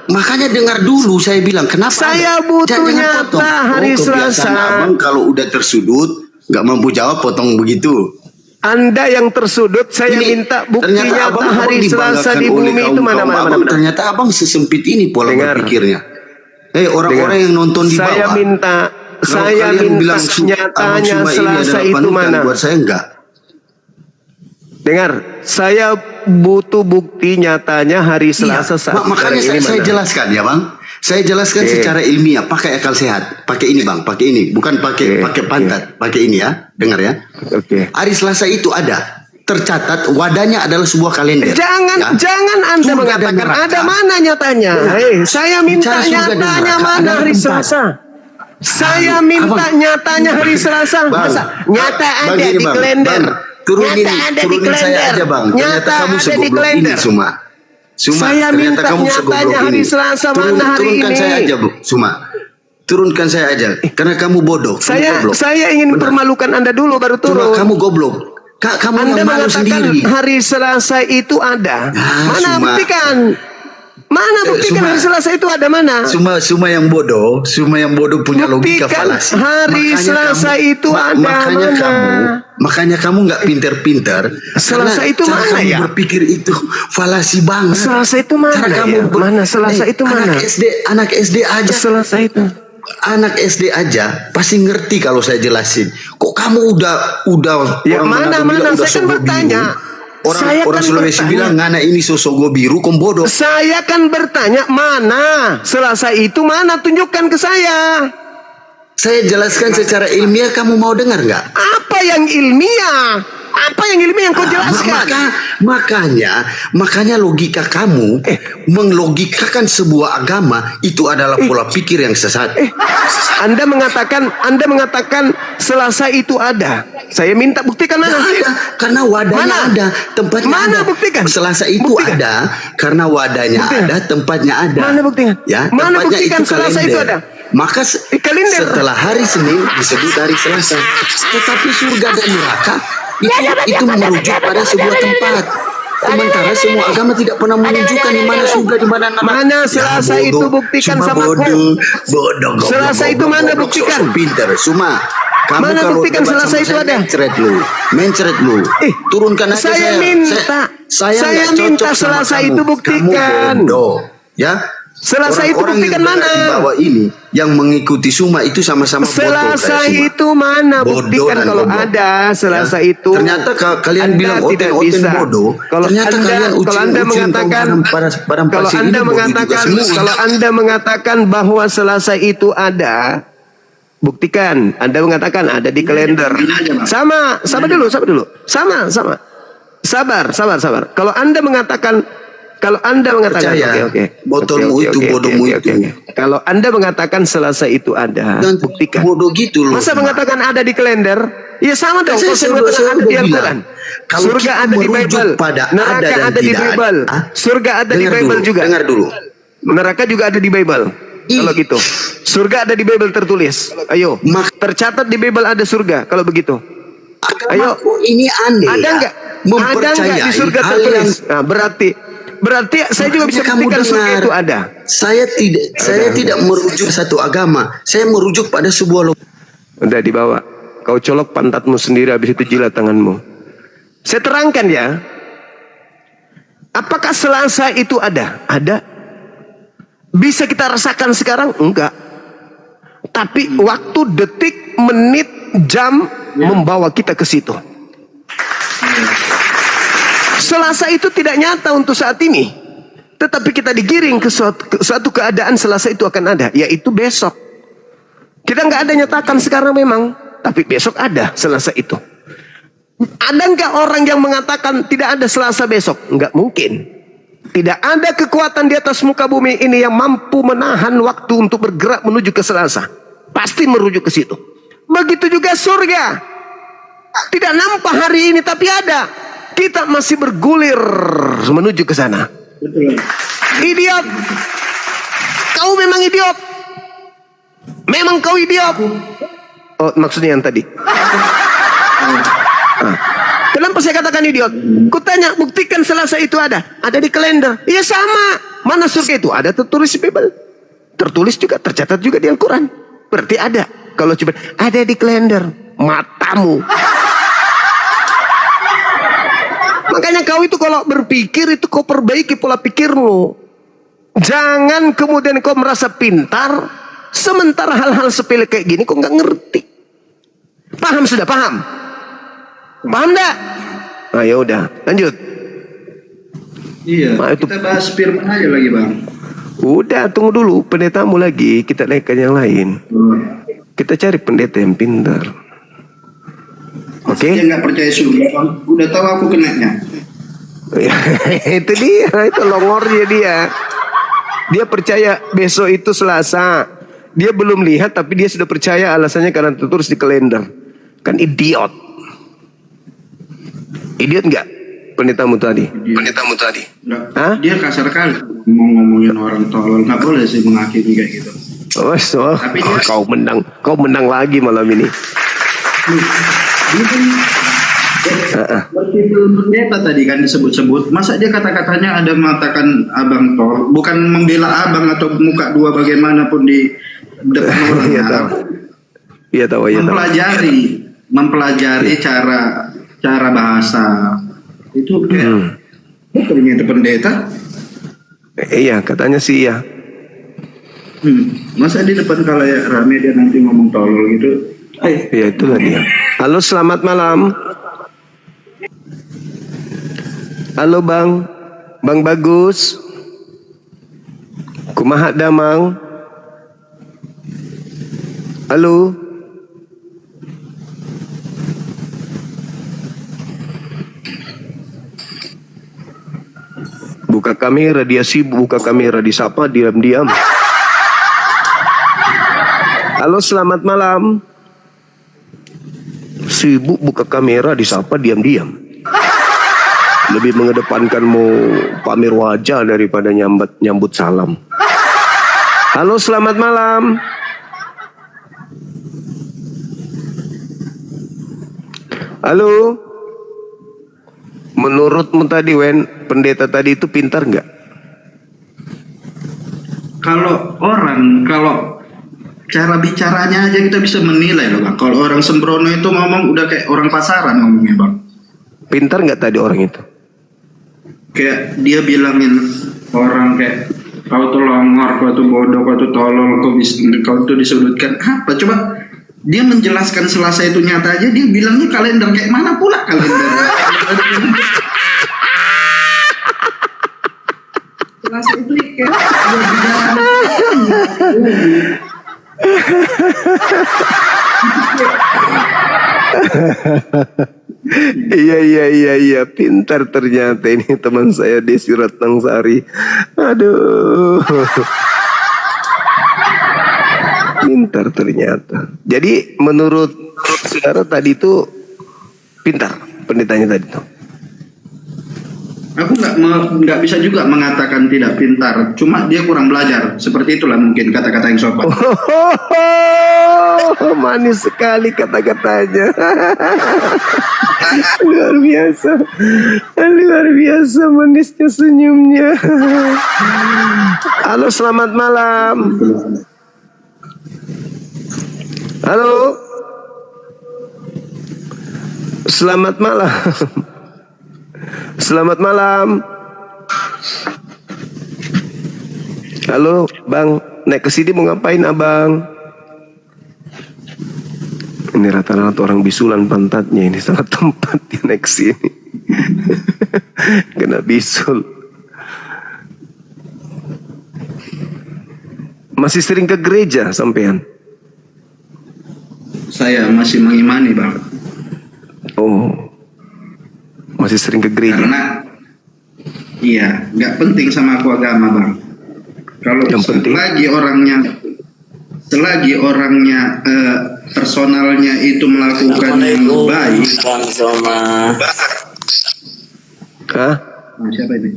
Makanya dengar dulu saya bilang kenapa Saya ada? butuh Jangan nyata potong. hari kebiasaan Selasa. Abang kalau udah tersudut nggak mampu jawab potong begitu. Anda yang tersudut, saya Ini, minta bukti ternyata nyata hari dibanggakan Selasa di oleh bumi itu mana. Abang, ternyata Abang sesempit ini pola Dengar. berpikirnya. Orang-orang yang nonton di bawah. Saya minta kalau kalian bilang Abang nyatanya cuma ini Selasa adalah itu panutan, mana. buat saya enggak. Dengar, saya butuh bukti nyatanya hari Selasa Iya, saat makanya sekarang ini saya mana. jelaskan ya, Bang. Saya jelaskan secara ilmiah, pakai akal sehat, pakai ini, Bang, pakai ini, bukan pakai pantat, pakai ini ya, dengar ya. Oke. Hari Selasa itu ada, tercatat wadahnya adalah sebuah kalender. Jangan Anda Surga dan mengatakan neraka. ada mana nyatanya. Saya minta Bicara surga dan nyatanya neraka mana adalah hari tempat. Selasa. Saya minta nyatanya hari Selasa. Bang, Masa nyata Bang, ada gini, di Bang. kalender. Bang, turunin saya aja, Bang. Ternyata Nyata kamu ada di segoblok ini kalender. Suma. Saya ternyata minta kamu segoblok nyatanya hari ini. Selasa mana hari Turunkan ini. saya aja, Bu. Suma. Turunkan saya aja, karena kamu bodoh. Kamu goblok. Saya ingin Benar. permalukan Anda dulu baru Cuma turun. kamu goblok. Kamu Anda yang malu mengatakan sendiri. hari Selasa itu ada. Mana Suma. buktikan? Mana buktikan Suma. hari Selasa itu ada mana? Semua yang bodoh punya logika Buktikan falasi. hari Selasa itu ada mana? Makanya kamu nggak pinter-pinter. Selasa karena itu cara mana kamu ya? berpikir itu falasi banget. Selasa itu mana Cara ya? kamu Mana Selasa itu mana? Anak SD aja. Selasa itu. Anak SD aja pasti ngerti kalau saya jelasin. Kok kamu udah Ya, orang mana, Manado bilang saya kan sogo bertanya. biru. Orang Saya orang kan Sulawesi bertanya. bilang ngana ini sosogo biru kom bodoh. Saya kan bertanya mana Selasa itu, mana, tunjukkan ke saya. Saya jelaskan secara ilmiah, kamu mau dengar nggak? Apa yang ilmiah? Apa yang ilmiah yang kau jelaskan? Makanya logika kamu menglogikakan sebuah agama itu adalah pola pikir yang sesat. Anda mengatakan Selasa itu ada. Saya minta buktikan mana? Karena wadahnya Mana? ada, tempatnya Mana ada. buktikan? Selasa itu Buktikan. ada karena wadahnya Buktikan. ada, tempatnya ada. Mana buktikan? Ya, Mana tempatnya buktikan Selasa itu ada? Maka Kalender. setelah hari Senin disebut hari Selasa. Tetapi surga dan neraka itu merujuk pada sebuah tempat. Sementara semua agama tidak pernah menunjukkan di mana surga, di mana neraka. Mana Selasa itu, buktikan Cuma sama aku. bodoh. Selasa itu mana, buktikan. Pinter, Suma. Kamu Mana kalau buktikan debat Selasa sama itu saya, ada? mencret lu. Turunkan aja Saya minta. Saya nggak cocok minta sama Selasa kamu. itu buktikan. Kamu bodoh, ya. Selasa itu Orang-orang buktikan yang berada mana? di bawah ini yang mengikuti Suma itu sama-sama bodoh. Selasa kayak Suma. itu mana? Bodoh Buktikan dan kalau bodoh. ada Selasa Ya. itu. Ternyata kalian Anda bilang tidak oten bisa. bodoh. Kalau Ternyata Anda, kalian kalau Anda mengatakan, kalau Anda mengatakan, kalau Anda mengatakan bahwa Selasa itu ada, buktikan. Anda mengatakan ada di kalender. Sama dulu. Sama. Sabar. Kalau Anda mengatakan, Percaya. oke. Botolmu itu, bodohmu itu. Kalau Anda mengatakan Selasa itu ada, Dan buktikan. bodoh gitu loh. Masa mengatakan ada di kalender? Ya sama dong. Saya Kalau saya sudah mengatakan ada di bilang, Al-Quran. kalau Surga kita ada di merujuk Bible. pada Neraka ada dan ada di tidak Bible. ada. Surga ada di Dengar Bible dulu, juga. Dengar dulu. Neraka juga ada di Bible. Kalau gitu. Surga ada di Bible tertulis. Ayo. Tercatat di Bible ada surga. Kalau begitu. Agamaku ini aneh. Ada nggak? Ada nggak di surga hal yang tertulis? Nah, berarti saya juga bisa kamu buktikan surga dengar. itu ada. Saya tidak merujuk satu agama. Saya merujuk pada sebuah Udah dibawa. Kau colok pantatmu sendiri, habis itu jilat tanganmu. Saya terangkan ya. Apakah Selasa itu ada? Ada. Bisa kita rasakan sekarang? Enggak. Tapi waktu, detik, menit, jam membawa kita ke situ. Selasa itu tidak nyata untuk saat ini. Tetapi kita digiring ke suatu keadaan Selasa itu akan ada. Yaitu besok. Kita nggak ada nyatakan sekarang memang. Tapi besok ada Selasa itu. Ada nggak orang yang mengatakan tidak ada Selasa besok? Nggak mungkin. Tidak ada kekuatan di atas muka bumi ini yang mampu menahan waktu untuk bergerak menuju ke Selasa. Pasti merujuk ke situ. Begitu juga surga. Tidak nampak hari ini tapi ada. Kita masih bergulir menuju ke sana. Idiot. Kau memang idiot. Memang kau idiot. Oh, maksudnya yang tadi. Kenapa saya katakan idiot? Kutanya, buktikan Selasa itu ada. Ada di kalender. Iya sama. Mana surga itu? Ada tertulis di Bible. Tertulis juga, tercatat juga di Al-Quran. Berarti ada. Kalau cuma ada di kalender. Matamu. Makanya kau itu kalau berpikir itu kau perbaiki pola pikirmu. Jangan kemudian kau merasa pintar. Sementara hal-hal sepele kayak gini kau nggak ngerti. Paham sudah? Paham? Paham enggak? Nah, ya udah, lanjut. Iya, Nah, itu- kita bahas firman aja lagi, Bang. Udah, tunggu dulu pendetamu lagi, kita naikkan yang lain. Kita cari pendeta yang pintar. Oke? Dia nggak percaya surga, Bang. Udah tahu aku kenanya. Itu dia, itu longornya dia. Dia percaya besok itu Selasa. Dia belum lihat tapi dia sudah percaya, alasannya karena tertulis di kalender. Kan idiot. Idiot enggak? Pendetamu tadi. Nggak, Hah? dia kasar kali mau ngomongin orang tolol. Nggak boleh sih menghakimi kayak gitu. Oh, Tapi dia- kau menang lagi malam ini. Dia kan seperti pendeta tadi kan disebut-sebut. Masa dia kata-katanya ada mengatakan abang tol, bukan membela abang atau muka dua bagaimanapun di depan orang. Iya tahu. Iya tahu. Mempelajari cara bahasa itu ternyata pendeta. Iya, katanya sih iya. Masa di depan kalayak rame dia nanti ngomong tolol gitu. Ya itulah dia. Halo, selamat malam. Halo Bang. Bang Bagus. Kumaha damang? Halo. Buka kamera, dia sibuk buka kamera, disapa diam-diam. Halo, selamat malam. Sibuk buka kamera, disapa diam-diam. Lebih mengedepankan mau pamer wajah daripada nyambut salam. Halo, selamat malam. Halo. Menurutmu tadi, Wen, pendeta tadi itu pintar nggak? Kalau cara bicaranya aja kita bisa menilai loh Bang. Kalau orang sembrono itu ngomong udah kayak orang pasaran ngomongnya Bang. Pintar nggak tadi orang itu? Kayak dia bilangin orang kayak kau tuh longor, kau tuh bodoh, kau tuh tolol, kau tuh disudutkan. Apa coba? Dia menjelaskan Selasa itu nyata aja, dia bilangnya kalender. Kayak mana pula kalender? Selasa itu kayak Iya, pintar ternyata ini teman saya Desi Ratnangsari. Aduh. Pintar ternyata. Jadi menurut saudara tadi itu pintar pendetanya tadi itu. Aku nggak bisa juga mengatakan tidak pintar, cuma dia kurang belajar. Seperti itulah mungkin kata-kata yang sopan. Oh, manis sekali kata-katanya. Luar biasa manisnya senyumnya. Halo, selamat malam. Halo, selamat malam. Selamat malam. Halo, Bang. Naik ke sini mau ngapain, Abang? Ini rata-rata orang bisulan pantatnya. Ini salah tempat dia naik ke sini. Kena bisul. Masih sering ke gereja sampean? Saya masih mengimani Bang. Oh, masih sering ke gereja. Karena iya, nggak penting sama aku agama Bang. Kalau selagi orangnya personalnya itu melakukan yang baik. Bang Soma. Hah? Siapa ini?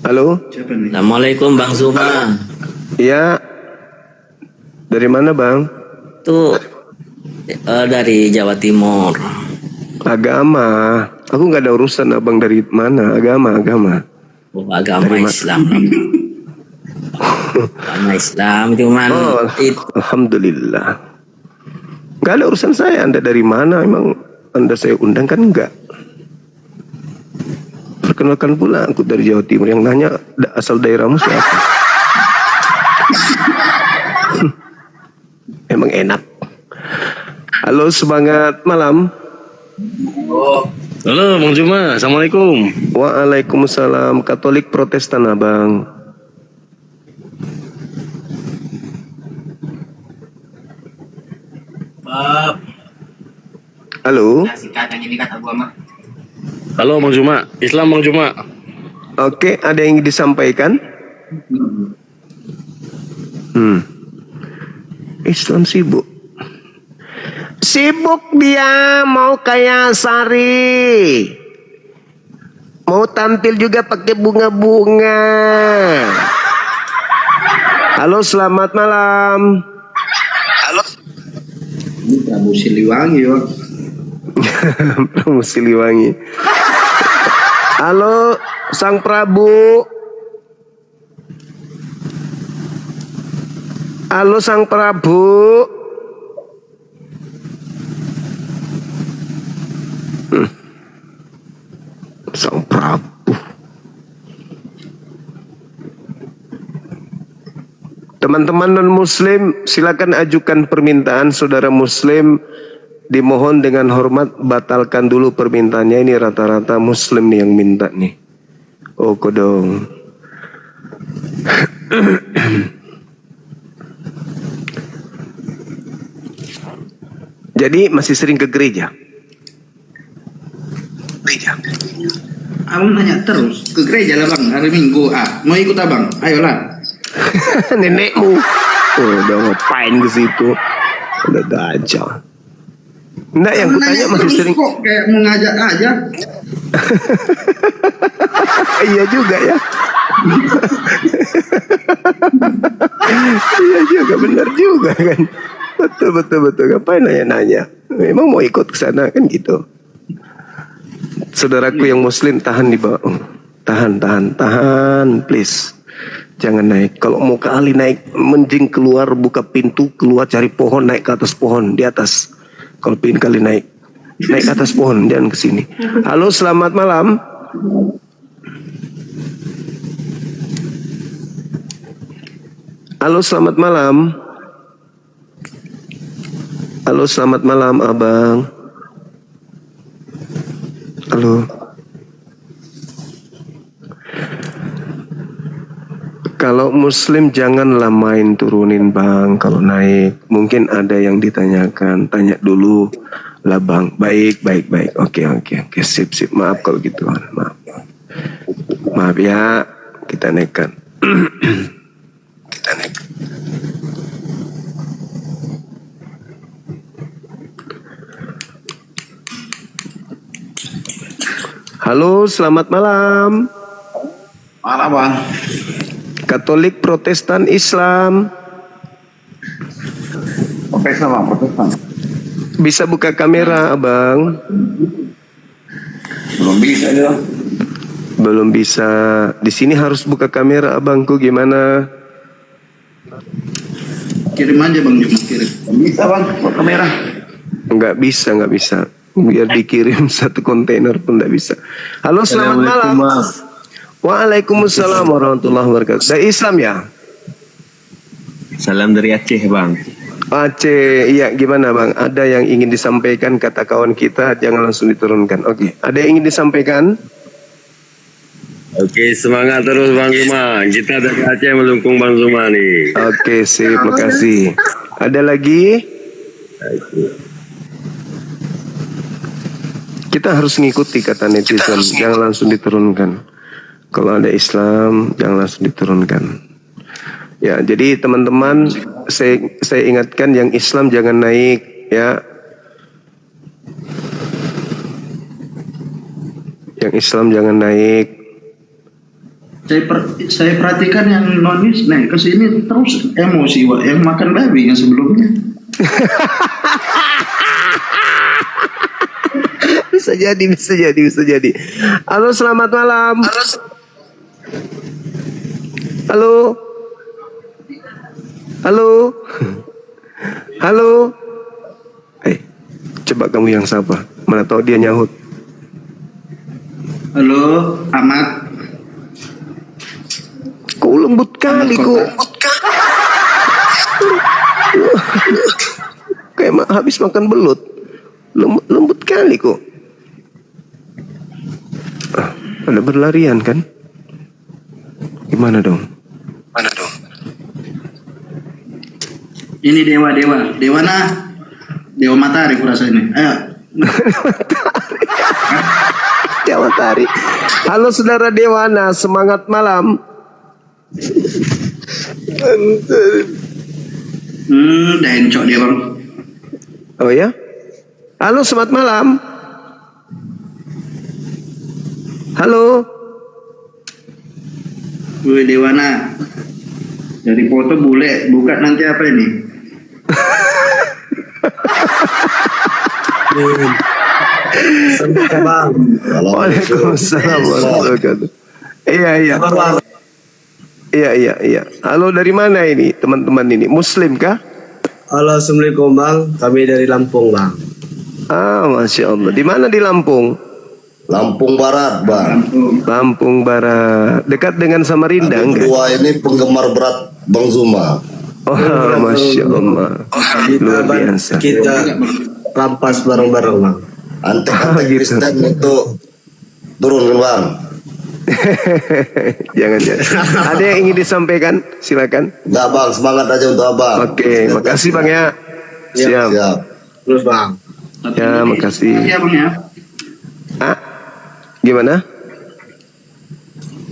Halo? Siapa nih? Assalamualaikum Bang Soma. Ya. Dari mana, Bang? Tuh dari Jawa Timur. Agama. Aku nggak ada urusan abang dari mana. Agama. Oh, agama Dari Islam. Agama Islam cuman itu. Alhamdulillah. Nggak ada urusan saya. Anda dari mana? Emang Anda saya undang kan enggak? Perkenalkan pula aku dari Jawa Timur. Yang nanya asal daerahmu siapa? Emang enak. Halo, semangat malam. Halo Bang Juma, Assalamualaikum. Waalaikumsalam. Katolik Protestan, Abang. Halo. Halo Bang Juma, Islam Bang Juma. Oke, ada yang disampaikan? Islam sibuk. Sibuk dia mau kayak Sari. Mau tampil juga pakai bunga-bunga. Halo, selamat malam. Ini Prabu Siliwangi yo. Prabu Siliwangi. Halo, Sang Prabu. Halo, Sang Prabu. Sang Prabu. Teman-teman non-muslim, silakan ajukan permintaan. Saudara muslim dimohon dengan hormat batalkan dulu permintaannya. Ini rata-rata muslim nih yang minta nih. Oh kodong. Jadi masih sering ke gereja? Abang nanya terus ke gereja lah bang hari Minggu. Mau ikut abang? Ayolah. Nenekmu. Oh, udah ngapain ke situ? Udah gajah. Enggak, yang kutanya masih sering kok kayak mau ngajak aja. Iya juga ya. Iya juga, benar juga kan. Betul. Ngapain nanya-nanya? Memang mau ikut ke sana kan gitu. Saudaraku yang muslim, tahan di bawah. Tahan, please. Jangan naik. Kalau mau ke Ali naik, mending keluar, buka pintu, keluar cari pohon, naik ke atas pohon, di atas. Kalau pingin kali naik ke atas pohon, jangan ke sini. Halo, selamat malam. Halo, selamat malam. Halo, selamat malam, abang. Halo. Kalau muslim janganlah main turunin bang. Kalau naik mungkin ada yang ditanyakan, tanya dulu lah bang. Baik. Oke. Sip. Maaf kalau gitu. Maaf ya, kita nekat. Halo, selamat malam. Malam bang. Katolik, Protestan, Islam. Protestan bang, Protestan. Bisa buka kamera, abang? Belum bisa ya. Belum bisa. Di sini harus buka kamera, abangku. Gimana? Kirim aja bang, cuma kirim. Bisa bang, buat kamera. Nggak bisa. Biar dikirim satu kontainer pun nggak bisa. Halo, selamat malam. Waalaikumsalam warahmatullahi wabarakatuh. Dari Islam ya? Salam dari Aceh bang. Aceh, iya gimana bang? Ada yang ingin disampaikan kata kawan kita, jangan langsung diturunkan. Oke, ada yang ingin disampaikan? Oke, semangat terus Bang Zuma. Kita dari Aceh melungkung Bang Zuma nih. Oke, sip, makasih. Ada lagi? Kita harus ngikuti kata netizen, jangan langsung diturunkan. Kalau ada Islam, jangan langsung diturunkan. Ya, jadi teman-teman, saya ingatkan yang Islam jangan naik, ya. Yang Islam jangan naik. Saya perhatikan yang nonis naik ke sini terus emosi Wak. Yang makan babi yang sebelumnya. Bisa jadi. Halo, selamat malam. Halo. Coba kamu yang sapa. Mana tahu dia nyahut. Halo, Ahmad. Kok lembut kali kok. Kayak habis makan belut. Lembut kali kok. Ada berlarian kan? Gimana dong? Ini dewa. Dewa matahari kurasa ini. Ayo. Dewa matahari. Halo saudara Dewana, semangat malam. Dah encok dia bang. Oh ya? Halo, selamat malam. Halo. Gue Dewana. Dari foto bule, buka nanti apa ini? Bang. Waalaikumsalam warahmatullahi wabarakatuh. Iya. Halo, dari mana ini teman-teman ini? Muslim kah? Halo, assalamualaikum bang. Kami dari Lampung bang. Masya Allah. Di mana di Lampung? Lampung Barat bang. Lampung Barat. Dekat dengan Samarinda enggak? Dua ini penggemar berat Bang Zuma. Oh, Masya Allah. Luar biasa. Kita rampas bareng-bareng bang. Antek gitu. Kristen untuk turun bang. Jangan. Ada yang ingin disampaikan? Silakan. Enggak bang, semangat aja untuk abang. Oke, makasih bang ya. Siap. Siap. Terus bang. Ya, makasih. Iya bang ya. Ah, gimana?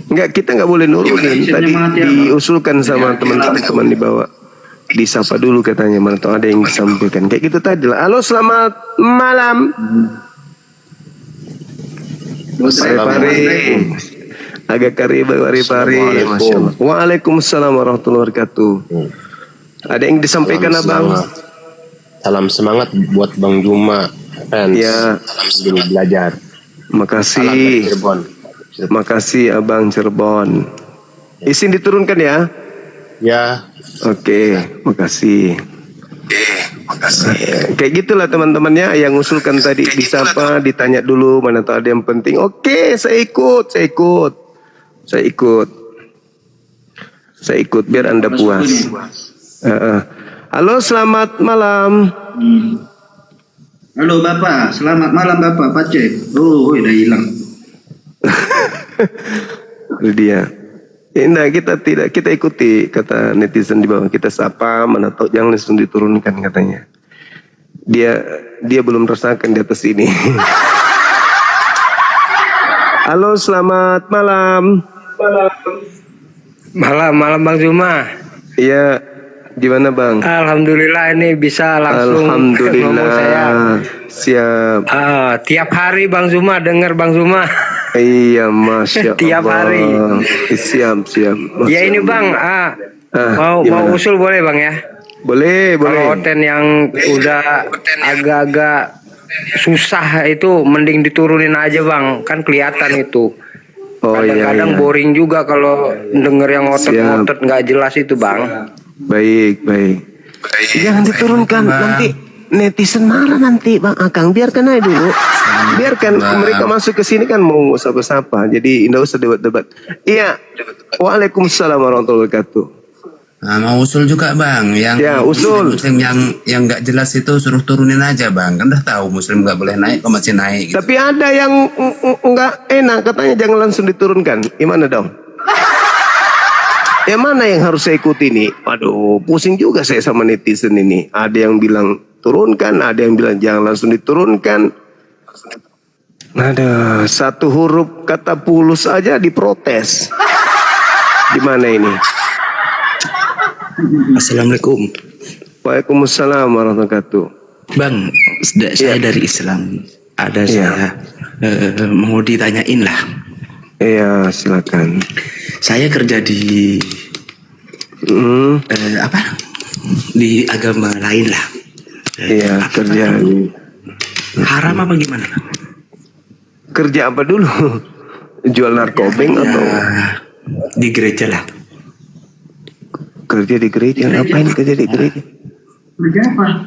Enggak, kita nggak boleh nurunin. Tadi diusulkan sama teman-teman di bawah. Disapa dulu katanya, mana tahu ada yang disampaikan. Kayak gitu tadi lah. Halo, selamat malam. Pari. Agak karib pari. Masya Allah. Waalaikumsalam warahmatullahi wabarakatuh. Ada yang disampaikan abang? Salam semangat buat Bang Juma. Fans. Ya. Sambil belajar. Makasih. Salam dari Cirebon. Makasih abang Cirebon. Izin diturunkan ya. Ya. Oke, makasih. Kayak gitulah teman-temannya yang usulkan tadi, disapa, ditanya dulu mana tahu ada yang penting. Oke, saya ikut biar Anda puas. Halo, selamat malam. Halo Bapak, selamat malam Bapak Pace. Oh, udah hilang. Itu dia. Nah, kita ikuti kata netizen di bawah, kita sapa, mana tahu jangan langsung diturunkan katanya. Dia belum rasakan di atas ini. Halo, selamat malam. Malam Bang Zuma. Iya, gimana Bang? Alhamdulillah ini bisa langsung ngomong saya. Siap. Tiap hari Bang Zuma dengar Bang Zuma. Iya, Masya Allah. Tiap hari. Siap. Masya Ya ini Bang, mau usul boleh Bang ya? Boleh. Kalau hotel yang udah agak-agak susah itu mending diturunin aja Bang, kan kelihatan itu. Kadang-kadang boring juga kalau denger yang otot-otot nggak jelas itu Bang. Baik. Jangan diturunkan, nanti netizen marah nanti Bang Akang. Biarkan aja dulu. Biarkan mereka masuk ke sini kan mau sapa-sapa. Jadi tidak usah debat-debat. Iya. Waalaikumsalam warahmatullahi wabarakatuh. Nah, mau usul juga Bang, yang muslim yang nggak jelas itu suruh turunin aja Bang. Kan udah tahu muslim nggak boleh naik, kok masih naik. Gitu. Tapi ada yang nggak enak, katanya jangan langsung diturunkan. Gimana dong? Yang mana yang harus saya ikuti nih? Waduh, pusing juga saya sama netizen ini. Ada yang bilang turunkan, ada yang bilang jangan langsung diturunkan. Ada satu huruf kata pulus aja diprotes. Gimana ini? Assalamualaikum. Waalaikumsalam warahmatullahi wabarakatuh. Bang, saya dari Islam. Saya mau ditanyain lah. Iya, silakan. Saya kerja di di agama lain lah. Iya, kerja. Haram apa gimana? Kerja apa dulu? Jual narkobeng atau di gereja lah? Kerja di gereja, ngapain kerja di gereja? Kerja apa?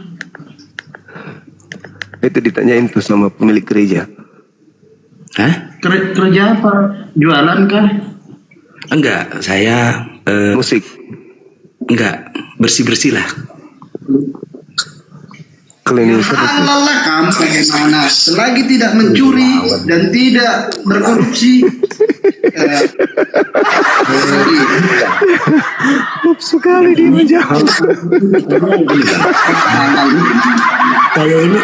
Itu ditanyain tuh sama pemilik gereja. Hah? Kerja apa? Jualan kah? Enggak, saya musik. Enggak, bersih-bersih lah. Cleaning Allah kamu bagaimana? Selagi tidak mencuri dan tidak berkorupsi. Sekali dia menjawab. Saya ini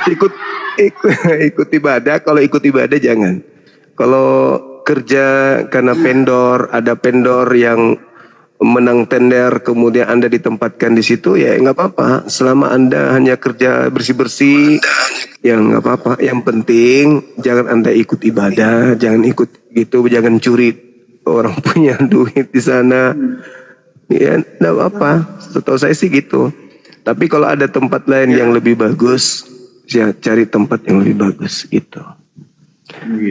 ikut ikut ibadah. Kalau ikut ibadah jangan. Kalau kerja karena vendor, ada vendor yang menang tender, kemudian Anda ditempatkan di situ, ya nggak apa-apa. Selama Anda hanya kerja bersih-bersih, ya nggak apa-apa. Yang penting jangan Anda ikut ibadah, jangan ikut gitu, jangan curi orang punya duit di sana. Ya nggak apa-apa. Setahu saya sih gitu. Tapi kalau ada tempat lain yang lebih bagus, ya cari tempat yang lebih bagus gitu.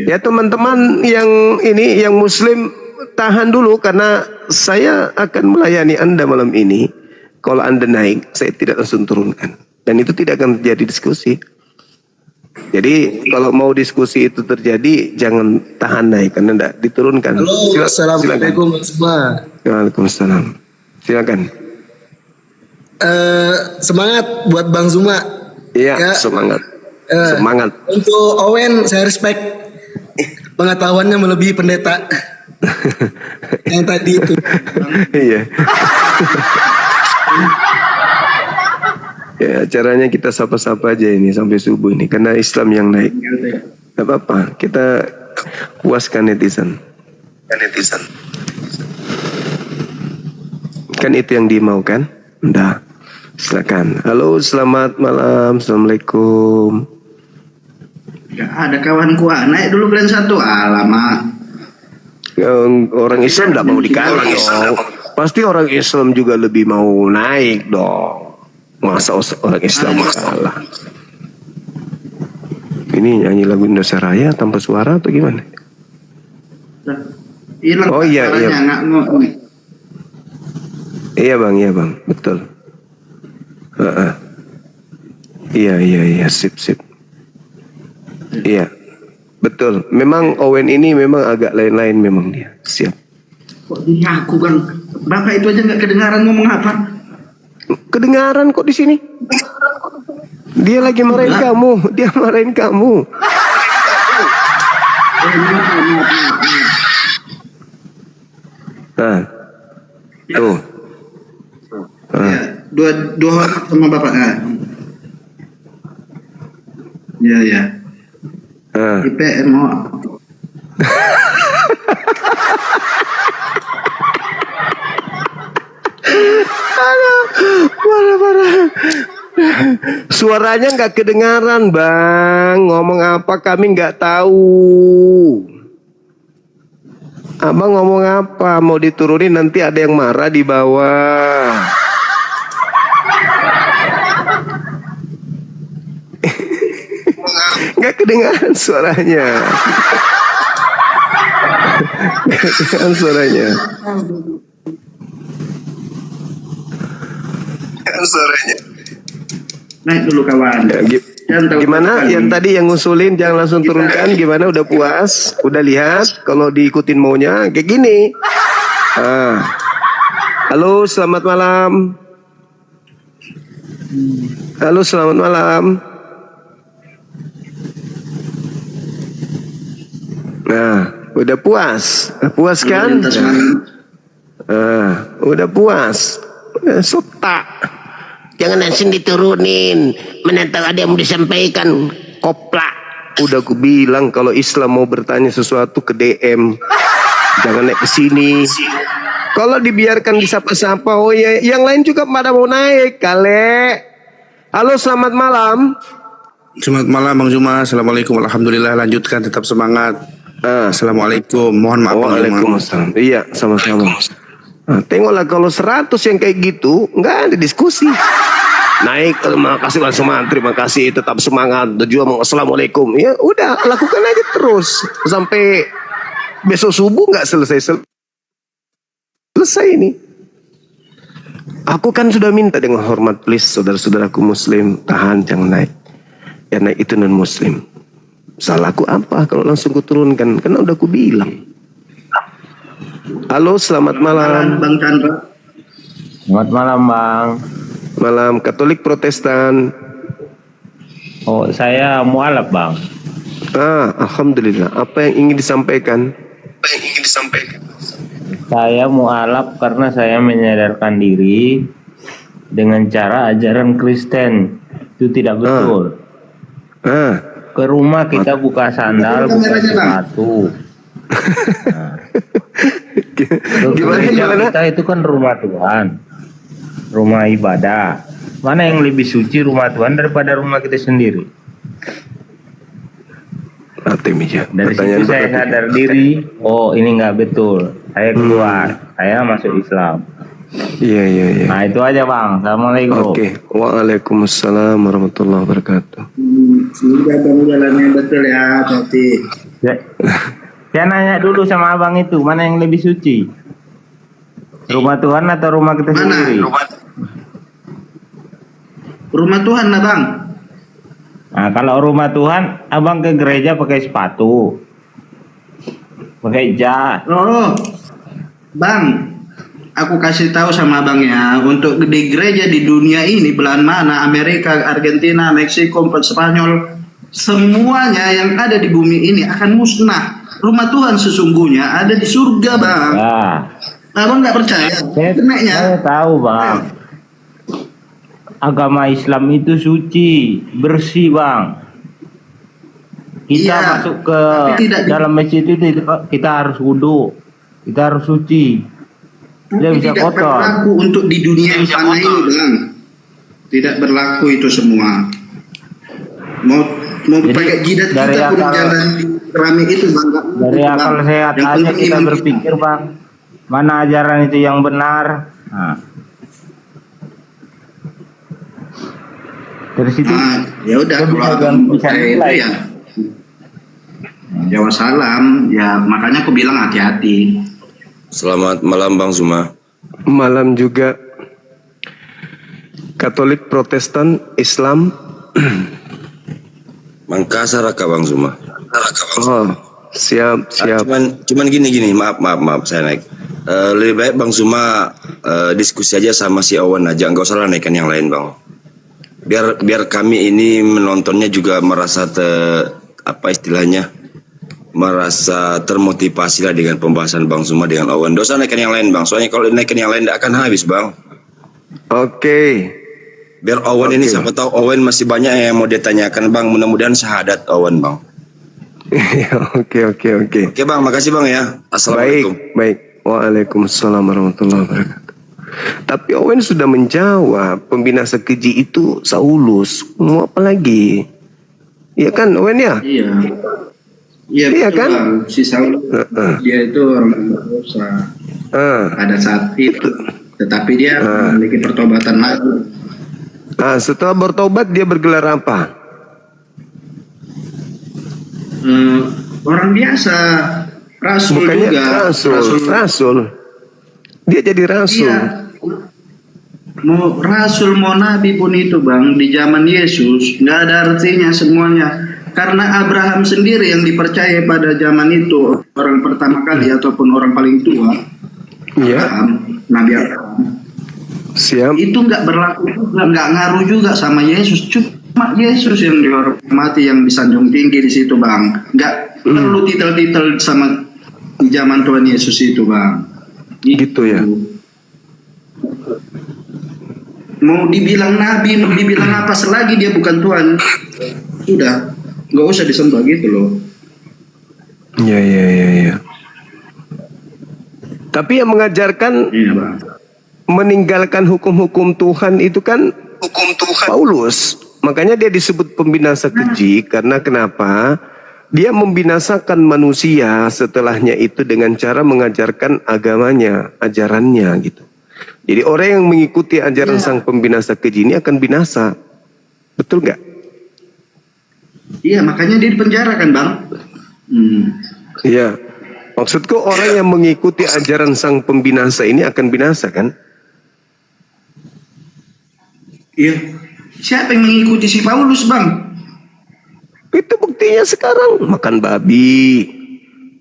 Ya teman-teman yang ini, yang muslim, tahan dulu karena saya akan melayani Anda malam ini. Kalau Anda naik, saya tidak langsung turunkan. Dan itu tidak akan terjadi diskusi. Jadi kalau mau diskusi itu terjadi, jangan tahan naik karena tidak diturunkan. Halo, assalamualaikum semua. Waalaikumsalam. Silakan. Semangat buat Bang Zuma. Iya, ya. Semangat. Semangat. Untuk Owen, saya respect pengetahuannya melebihi pendeta. Yang tadi itu. Iya. Ya, caranya kita sapa-sapa aja ini sampai subuh ini karena Islam yang naik. Gak apa-apa, kita puaskan netizen. Kan itu yang dimaukan. Udah. Silakan. Halo, selamat malam. Assalamualaikum. Ya, ada kawanku naik dulu kalian satu. Alamak. Orang Islam tidak mau dikalah dong. Pasti orang Islam juga lebih mau naik dong. Masa orang Islam kalah. Ini nyanyi lagu Indonesia Raya tanpa suara atau gimana? Oh iya. Iya bang, betul. Iya, sip. Iya, betul. Memang Owen ini memang agak lain-lain memang dia. Siap. Kok ngaku kan? Bapak itu aja nggak kedengaran ngomong apa? Kedengaran kok di sini. Dia lagi marahin kamu. Dia marahin kamu. Nah, tuh. Ya, dua hormat sama bapak. Ya. IPM mau. Marah. Suaranya nggak kedengaran bang. Ngomong apa kami nggak tahu. Abang ngomong apa? Mau diturunin nanti ada yang marah di bawah. Nggak kedengaran suaranya. Nggak kedengaran suaranya. Naik dulu kawan. Gimana yang tadi yang ngusulin jangan langsung turunkan, gimana udah puas? Udah lihat kalau diikutin maunya kayak gini. Halo, selamat malam. Halo, selamat malam. Nah, udah puas? Puas kan? Udah puas. Suta. Jangan langsung diturunin. Menentang ada yang mau disampaikan. Koplak. Udah aku bilang kalau Islam mau bertanya sesuatu ke DM. Jangan naik ke sini. Kalau dibiarkan disapa-sapa, oh ya, yang lain juga pada mau naik, kale. Halo, selamat malam. Selamat malam Bang Zuma. Assalamualaikum. Alhamdulillah, lanjutkan, tetap semangat. Assalamualaikum. Mohon maaf. Waalaikumsalam. Iya, sama-sama. Nah, tengoklah kalau 100 yang kayak gitu nggak ada diskusi. Naik, terima kasih Bang Zuma, terima kasih, tetap semangat, berjuang. Assalamualaikum. Ya udah, lakukan aja terus sampai besok subuh nggak selesai ini. Aku kan sudah minta dengan hormat, please saudara-saudaraku Muslim, tahan jangan naik. Ya naik itu non Muslim. Salahku apa kalau langsung kuturunkan? Karena udah aku bilang. Halo, selamat malam. Bang Chandra. Selamat malam, Bang. Malam. Katolik Protestan. Oh, saya mualaf, Bang. Alhamdulillah. Apa yang ingin disampaikan? Saya mualaf karena saya menyadarkan diri dengan cara ajaran Kristen itu tidak betul. Ke rumah kita buka sandal, buka sepatu. Gimana? Kita itu kan rumah Tuhan, rumah ibadah. Mana yang lebih suci rumah Tuhan daripada rumah kita sendiri? Dari situ saya sadar diri, oh ini nggak betul. Saya keluar, saya masuk Islam. Iya. Nah itu aja Bang. Assalamualaikum. Oke. Waalaikumsalam warahmatullahi wabarakatuh. Semoga Bang jalannya betul ya, hati. Saya nanya dulu sama abang itu, mana yang lebih suci? Rumah Tuhan atau rumah kita sendiri? Rumah Tuhan lah Bang. Nah, kalau rumah Tuhan, abang ke gereja pakai sepatu, pakai jas. Oh, Bang, aku kasih tahu sama abang ya, untuk di gereja di dunia ini belahan mana, Amerika, Argentina, Meksiko, Spanyol, semuanya yang ada di bumi ini akan musnah. Rumah Tuhan sesungguhnya ada di surga, Bang. Nah, Abang nggak percaya? saya tahu, Bang. Agama Islam itu suci, bersih, Bang. Kita masuk ke dalam masjid itu kita harus wudhu, kita harus suci. Tidak bisa tidak kotor. berlaku untuk di dunia yang fana ini, Bang. Tidak berlaku itu semua. Mau pakai jidat kita pun jalan di keramik itu, Bang. Dari akal sehat aja kita berpikir, Bang. Mana ajaran itu yang benar? Nah. Dari situ. Ya udah, kalau abang percaya itu ya. Jawa salam, ya makanya aku bilang hati-hati. Selamat malam Bang Zuma. Malam juga. Katolik, Protestan, Islam. Mangkasar kak Bang Zuma. Oh, siap. Cuman gini, maaf saya naik. Lebih baik Bang Zuma diskusi aja sama si Owen aja, nggak usah lah naikkan yang lain Bang. Biar kami ini menontonnya juga merasa merasa termotivasi lah dengan pembahasan Bang Zuma dengan Owen. Nggak usah naikkan yang lain Bang, soalnya kalau naikkan yang lain tidak akan habis Bang. Oke. Biar Owen ini, siapa tahu Owen masih banyak yang mau ditanyakan Bang, mudah-mudahan syahadat Owen Bang. Oke. Oke Bang, makasih Bang ya. Assalamualaikum. Baik. Waalaikumsalam warahmatullahi wabarakatuh. Tapi Owen sudah menjawab, pembina keji itu Saulus. Mau apa lagi? Iya kan Owen ya? Iya kan? Bang. Si Saulus dia itu orang berdosa pada saat itu, tetapi dia memiliki pertobatan lagi. Setelah bertobat dia bergelar apa? Orang biasa, rasul. Bukannya juga. Rasul. Dia jadi rasul. Iya. Mau rasul mau nabi pun itu Bang, di zaman Yesus nggak ada artinya semuanya. Karena Abraham sendiri yang dipercaya pada zaman itu, orang pertama kali ataupun orang paling tua, Nabi Abraham. Siap. Itu nggak berlaku juga, nggak ngaruh juga sama Yesus. Cuma Yesus yang dihormati, yang disanjung tinggi di situ Bang. Nggak perlu titel-titel sama di zaman Tuhan Yesus itu Bang. Gitu ya. Mau dibilang nabi, mau dibilang apa, selagi dia bukan Tuhan, sudah nggak usah disembah gitu loh. Iya. Tapi yang mengajarkan meninggalkan hukum-hukum Tuhan itu kan Paulus. Makanya dia disebut pembinasa keji, karena kenapa? Dia membinasakan manusia setelahnya itu dengan cara mengajarkan agamanya, ajarannya gitu. Jadi orang yang mengikuti ajaran sang pembinasa keji ini akan binasa. Betul nggak? Iya, makanya dia dipenjara kan Bang? Iya. Maksudku orang yang mengikuti ajaran sang pembinasa ini akan binasa kan? Iya. Siapa yang mengikuti si Paulus Bang? Itu buktinya sekarang makan babi,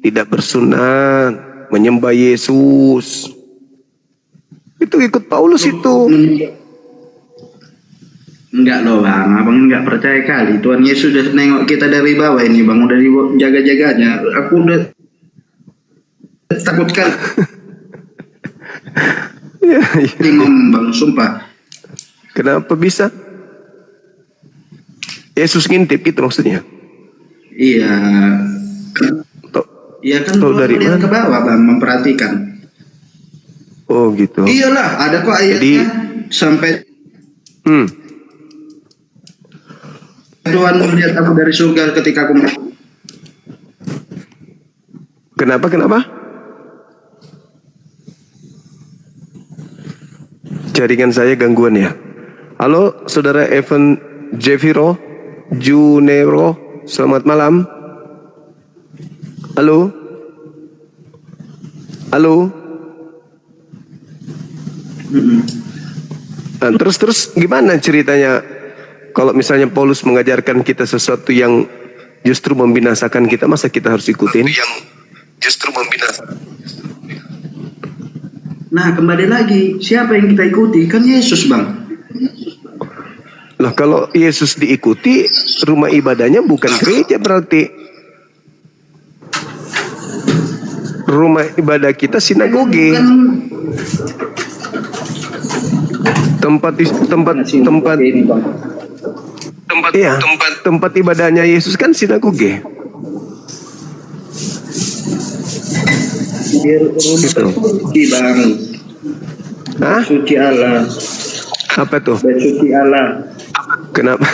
tidak bersunat, menyembah Yesus. Itu ikut Paulus itu. Enggak loh Bang, abang enggak percaya kali. Tuhan Yesus sudah nengok kita dari bawah ini Bang, udah dijaga-jaganya. Aku udah takut kan. Bingung Bang, sumpah. Kenapa bisa? Yesus ngintip gitu maksudnya? Iya. Iya kan dari lihat ke bawah Bang, memperhatikan. Oh gitu. Iyalah, ada kok ayatnya. Sampai Tuhan melihat aku dari surga ketika aku. Kenapa? Jaringan saya gangguan ya. Halo, saudara Evan Jeviro Junero, selamat malam. Halo. Nah, terus gimana ceritanya? Kalau misalnya Paulus mengajarkan kita sesuatu yang justru membinasakan kita, masa kita harus ikutin? Yang justru membinasakan. Nah, kembali lagi, siapa yang kita ikuti? Kan Yesus, Bang. Lah kalau Yesus diikuti, rumah ibadahnya bukan gereja berarti. Rumah ibadah kita sinagoge. Tempat ibadahnya Yesus kan sinagoge. Suci, Bang. Hah? Suci Allah. Apa tuh? Suci Allah. Kenapa?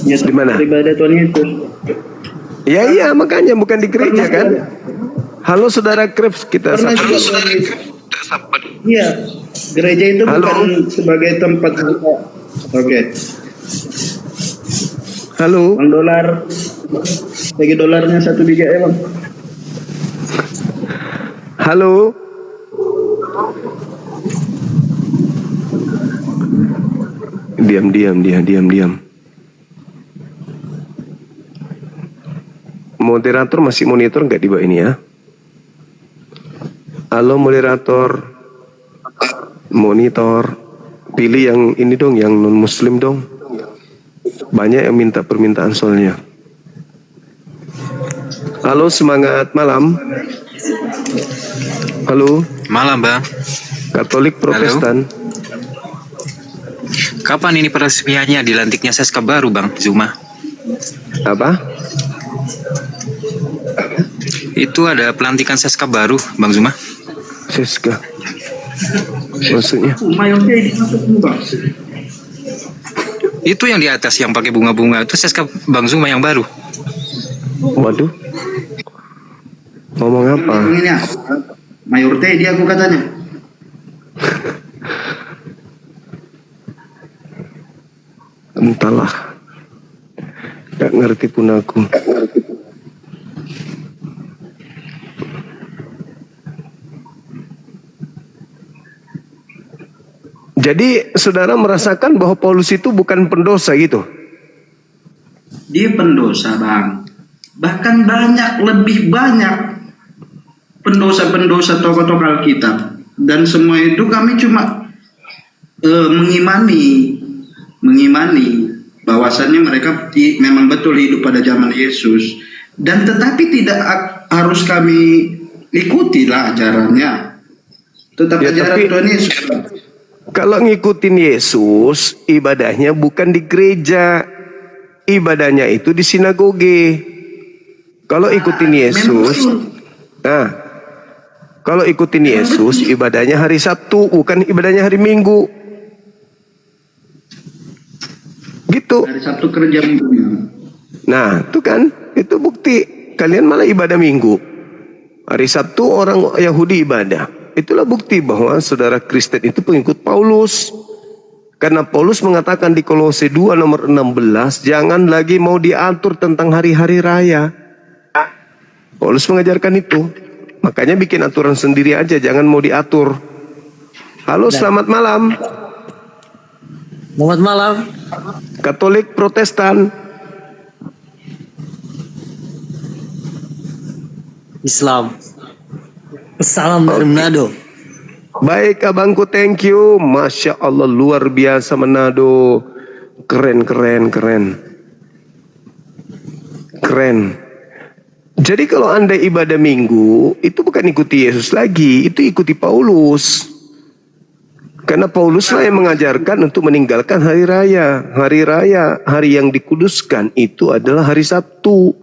Di mana? Ibadah Tuhan Yesus. Iya, makanya bukan di gereja kan? Halo saudara Krebs, kita sapa. Iya, gereja itu bukan sebagai tempat. Oke. Halo. Bang dolar. Bagi dolarnya 1 biji ya, Bang. Halo. Diam. Moderator masih monitor nggak di bawah ini ya? Halo moderator, monitor, pilih yang ini dong, yang non muslim dong. Banyak yang minta permintaan soalnya. Halo, semangat malam. Halo. Malam, Bang. Katolik Protestan. Halo. Kapan ini peresmiannya dilantiknya Seska baru, Bang Zuma? Apa? Itu ada pelantikan Seska baru, Bang Zuma. Seska. Maksudnya? Itu yang di atas yang pakai bunga-bunga itu Seska Bang Zuma yang baru. Waduh. Ngomong apa? Mayor Teddy aku katanya. Entahlah, gak ngerti pun aku. Jadi saudara merasakan bahwa Paulus itu bukan pendosa gitu? Dia pendosa, Bang. Bahkan lebih banyak pendosa-pendosa tokoh-tokoh Alkitab. Dan semua itu kami cuma mengimani bahwasannya mereka memang betul hidup pada zaman Yesus, dan tetapi tidak harus kami ikuti lah ajarannya, tetap ajaran Tuhan Yesus. Kalau ngikutin Yesus, ibadahnya bukan di gereja, ibadahnya itu di sinagoge. Kalau ikutin Yesus, kalau ikutin Yesus, ibadahnya hari Sabtu, bukan ibadahnya hari Minggu. Gitu. Hari Sabtu kerja Minggu. Nah, itu kan, itu bukti. Kalian malah ibadah Minggu. Hari Sabtu orang Yahudi ibadah. Itulah bukti bahwa saudara Kristen itu pengikut Paulus. Karena Paulus mengatakan di Kolose 2 nomor 16, jangan lagi mau diatur tentang hari-hari raya. Paulus mengajarkan itu. Makanya bikin aturan sendiri aja, jangan mau diatur. Halo, selamat malam. Selamat malam. Katolik Protestan. Islam. Salam dari Manado. Baik abangku, thank you. Masya Allah, luar biasa Manado. Keren. Jadi kalau Anda ibadah Minggu, itu bukan ikuti Yesus lagi, itu ikuti Paulus. Karena Paulus lah yang mengajarkan untuk meninggalkan hari raya. Hari raya, hari yang dikuduskan itu adalah hari Sabtu.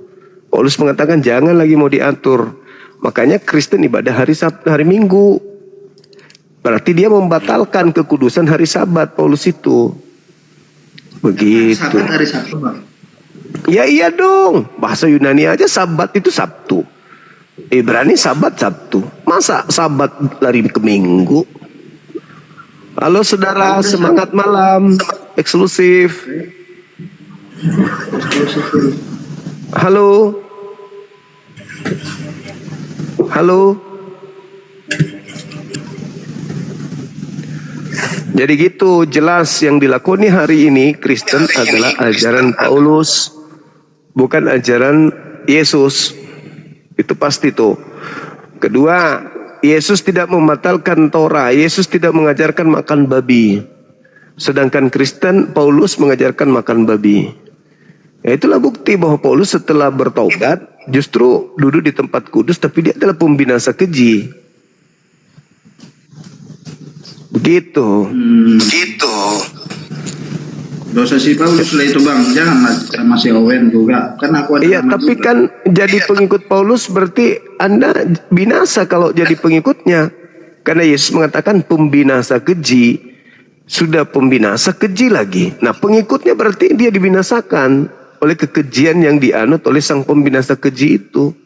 Paulus mengatakan jangan lagi mau diatur. Makanya Kristen ibadah hari Sabtu, hari Minggu. Berarti dia membatalkan kekudusan hari Sabat, Paulus itu. Begitu. Sabat hari Sabtu, Bang. Ya iya dong. Bahasa Yunani aja Sabat itu Sabtu. Ibrani Sabat Sabtu. Masa Sabat lari ke Minggu? Halo saudara, semangat malam. Eksklusif. Halo. Jadi gitu, jelas yang dilakoni hari ini Kristen adalah ajaran Paulus, bukan ajaran Yesus. Itu pasti tuh. Kedua, Yesus tidak membatalkan Torah, Yesus tidak mengajarkan makan babi. Sedangkan Kristen, Paulus mengajarkan makan babi. Ya, itulah bukti bahwa Paulus setelah bertobat justru duduk di tempat kudus, tapi dia adalah pembinasa keji. Begitu. Begitu. Dosa si Paulus lah itu bang, jangan sama si Owen juga. Kan aku ada. Iya, tapi juga. Kan jadi pengikut Paulus berarti Anda binasa kalau jadi pengikutnya. Karena Yesus mengatakan pembinasa keji. Sudah pembinasa keji lagi. Nah, pengikutnya berarti dia dibinasakan oleh kekejian yang dianut oleh sang pembinasa keji itu.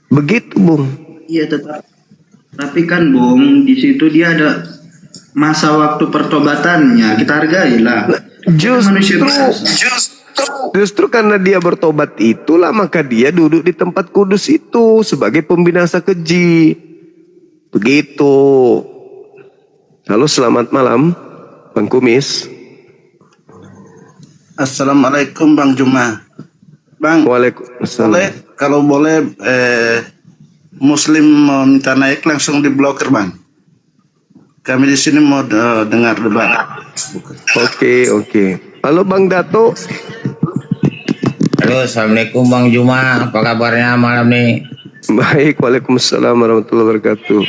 Begitu, Bung. Iya, tetap. Tapi kan, Bung, di situ dia ada masa waktu pertobatannya. Kita hargailah. Nah, justru karena dia bertobat itulah maka dia duduk di tempat kudus itu sebagai pembinasa keji. Begitu. Halo, selamat malam, Bang Kumis. Assalamualaikum Bang Juma. Bang, Waalaikumsalam. Kalau boleh Muslim mau minta naik langsung diblokir Bang. Kami di sini mau dengar debat. Oke. Halo Bang Dato. Halo, assalamualaikum Bang Juma. Apa kabarnya malam nih? Baik, waalaikumsalam warahmatullahi wabarakatuh.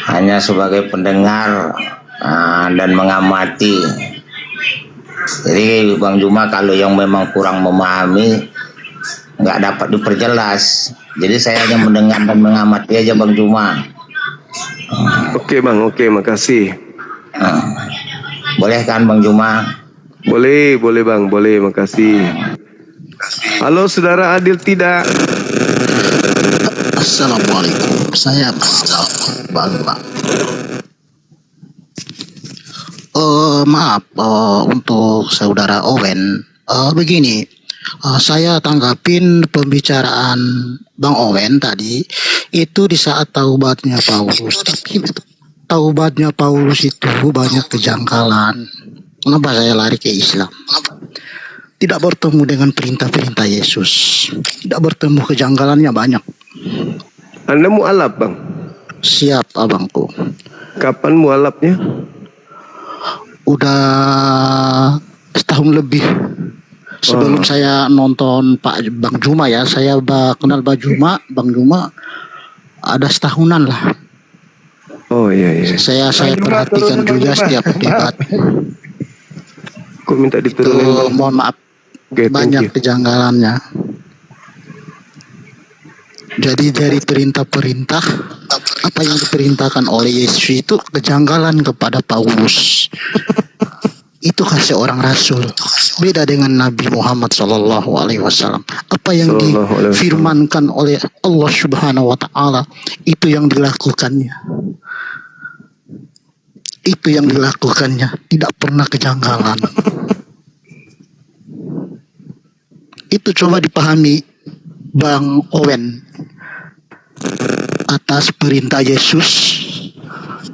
Hanya sebagai pendengar dan mengamati. Jadi Bang Juma kalau yang memang kurang memahami nggak dapat diperjelas. Jadi saya hanya mendengar dan mengamati aja Bang Juma. Oke Bang, oke, makasih. Boleh kan Bang Juma? Boleh Bang, boleh, makasih. Halo saudara Adil tidak? Assalamualaikum, saya Bang. Maaf untuk saudara Owen. Begini, saya tanggapin pembicaraan Bang Owen tadi itu di saat taubatnya Paulus. Tapi taubatnya Paulus itu banyak kejanggalan. Kenapa saya lari ke Islam? Tidak bertemu dengan perintah-perintah Yesus. Tidak bertemu, kejanggalannya banyak. Anda mualaf Bang? Siap abangku. Kapan mualafnya? Udah setahun lebih. Sebelum saya nonton Pak Bang Juma ya, saya kenal Bang Juma ada setahunan lah. Oh iya. Saya perhatikan juga setiap debat. Kok minta diturunin? Mohon maaf, banyak kejanggalannya. Jadi dari perintah-perintah apa yang diperintahkan oleh Yesus itu kejanggalan kepada Paulus. Itu kasih orang rasul. Beda dengan Nabi Muhammad SAW. Apa yang difirmankan oleh Allah Subhanahu Wa Taala itu yang dilakukannya. Itu yang dilakukannya, tidak pernah kejanggalan. Itu coba dipahami Bang Owen atas perintah Yesus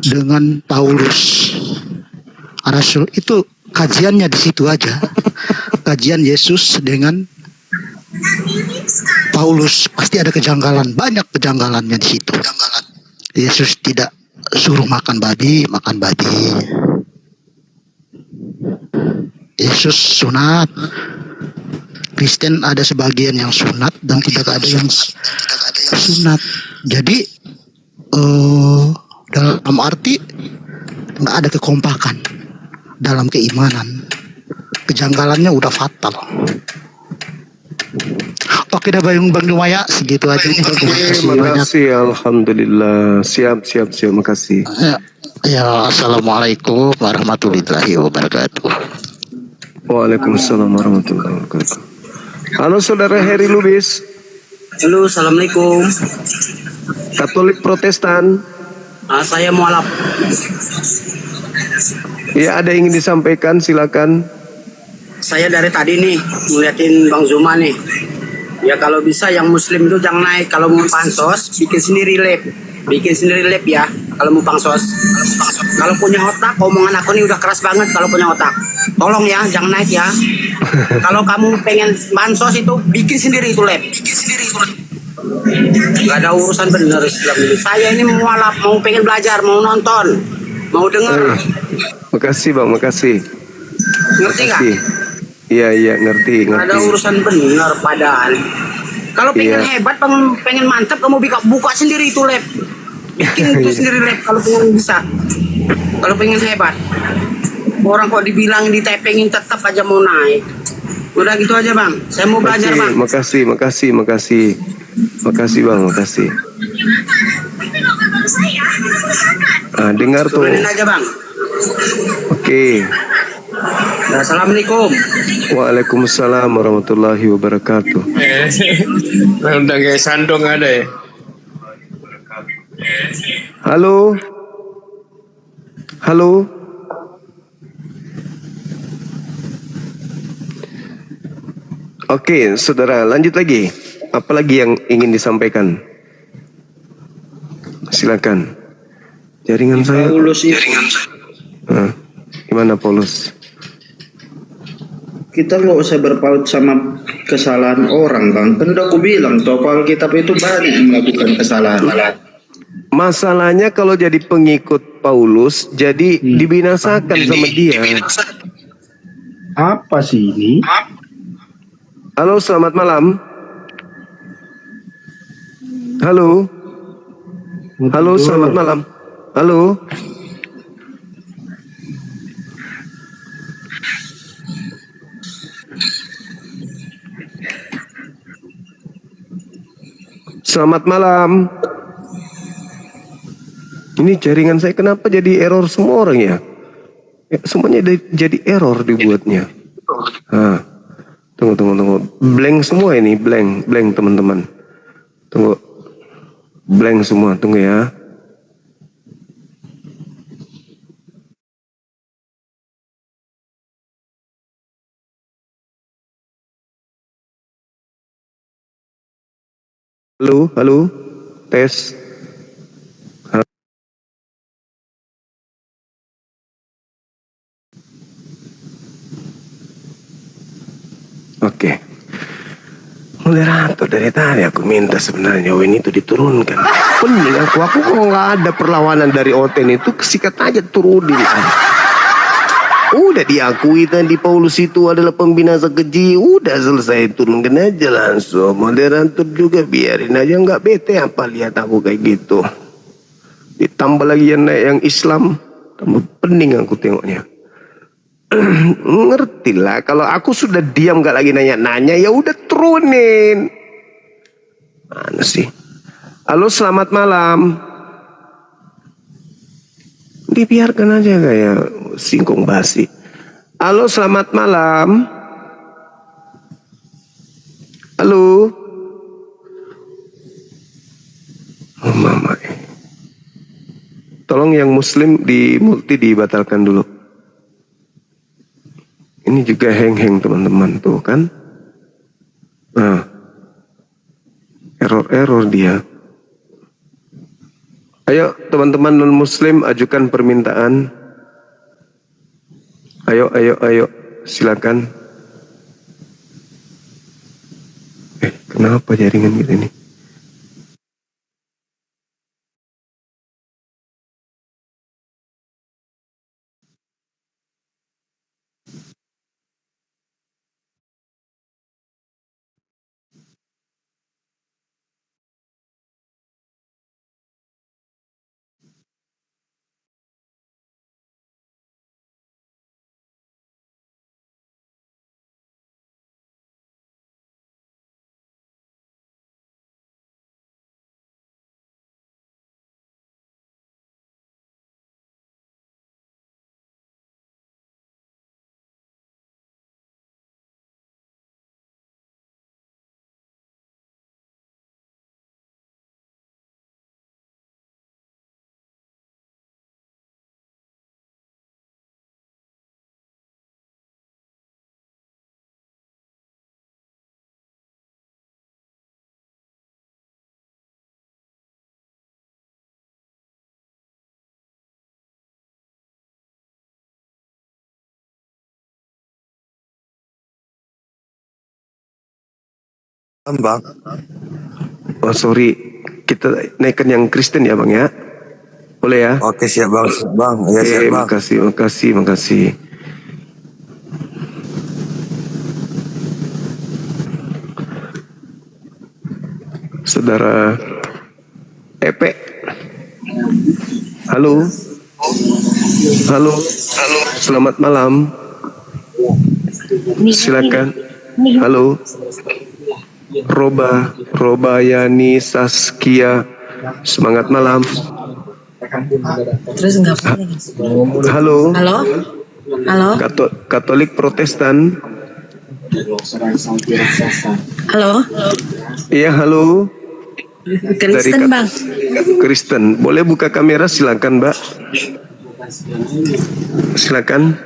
dengan Paulus Rasul, itu kajiannya di situ aja. Kajian Yesus dengan Paulus pasti ada kejanggalan, banyak kejanggalannya di situ. Yesus tidak suruh makan babi. Yesus sunat. Kristen ada sebagian yang sunat dan tidak ada yang sunat. Jadi dalam arti nggak ada kekompakan dalam keimanan. Kejanggalannya udah fatal. Oke dah Bang Jumaya, segitu aja. Terima kasih, alhamdulillah. Siap, makasih. Ya, assalamualaikum warahmatullahi wabarakatuh. Waalaikumsalam warahmatullahi wabarakatuh. Halo saudara Heri Lubis. Halo, assalamualaikum. Katolik Protestan. Saya mualaf. Ya, ada yang ingin disampaikan, silakan. Saya dari tadi nih ngeliatin Bang Zuma nih. Ya kalau bisa yang Muslim itu jangan naik, kalau mau pansos bikin sendiri lab ya. Kalau mau pansos, kalau punya otak, omongan aku ini udah keras banget. Kalau punya otak, tolong ya, jangan naik ya. Kalau kamu pengen bansos itu, bikin sendiri itu lab. Gak ada urusan bener Islam ini. Saya ini mualaf, mau pengen belajar, mau nonton, mau denger. Makasih bang, makasih. Ngerti nggak? Iya, ngerti. Ada urusan bener padahal. Kalau pengen hebat, pengen mantap, kamu buka sendiri itu lab. Bikin itu sendiri lab kalau pengen bisa. Kalau pengen hebat. Orang kok dibilang ditepengin tetap aja mau naik. Udah gitu aja bang. Saya mau belajar bang. Makasih bang, makasih. Dengar tuh. Turunin aja bang. Oke. Assalamualaikum. Waalaikumsalam warahmatullahi wabarakatuh. Udah kayak sandong ada ya. Halo. Oke, saudara, lanjut lagi. Apa lagi yang ingin disampaikan? Silakan. Jaringan saya. Paulus itu. Gimana Paulus? Kita nggak usah berpaut sama kesalahan orang bang. Kan udah aku bilang tokoh Alkitab itu banyak yang melakukan kesalahan. Masalahnya kalau jadi pengikut Paulus, jadi dibinasakan sama dia. Apa sih ini? Halo, selamat malam. Halo, selamat malam. Halo. Selamat malam. Ini jaringan saya kenapa jadi error semua orang ya? Semuanya jadi error dibuatnya. Tunggu. Blank semua ini, blank teman-teman. Tunggu. Blank semua, tunggu ya. Halo, tes. Oke. Moderator dari tadi aku minta sebenarnya Wen itu diturunkan. Pening aku kalau nggak ada perlawanan dari Oten itu sikat aja turunin. Udah diakui tadi Paulus itu adalah pembinasa keji, udah selesai turunkan aja langsung. Moderator juga biarin aja, nggak bete apa lihat aku kayak gitu. Ditambah lagi yang naik yang Islam, tambah pening aku tengoknya. Ngerti lah, kalau aku sudah diam nggak lagi nanya-nanya ya udah turunin. Mana sih? Halo, selamat malam. Dibiarkan aja kayak singkong basi. Halo, selamat malam. Halo. Oh mama. Tolong yang muslim di multi dibatalkan dulu. Ini juga hang teman-teman tuh kan. Nah. Error dia. Ayo teman-teman non-muslim ajukan permintaan. Ayo, silakan. Kenapa jaringan gitu nih? Bang. Oh sorry, kita naikkan yang Kristen ya bang ya. Boleh ya? Oke siap bang, siap bang. Ya, Oke, siap bang. makasih. Saudara Epe. Halo. Selamat malam. Silakan. Halo. Robayani Saskia. Semangat malam. Terus enggak Halo. Katolik Protestan. Halo. Iya, halo. Kristen, Bang. Kristen. Boleh buka kamera silakan, Mbak. Silakan.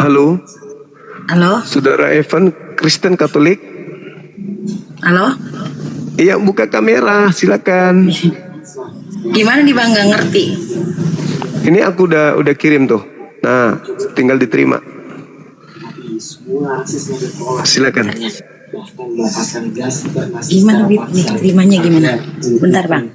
Halo. Saudara Evan, Kristen Katolik. Halo. Iya, buka kamera, silakan. Gimana nih Bang, nggak ngerti? Ini aku udah kirim tuh. Nah, tinggal diterima. Silakan. Gimana terimanya gimana? Bentar Bang.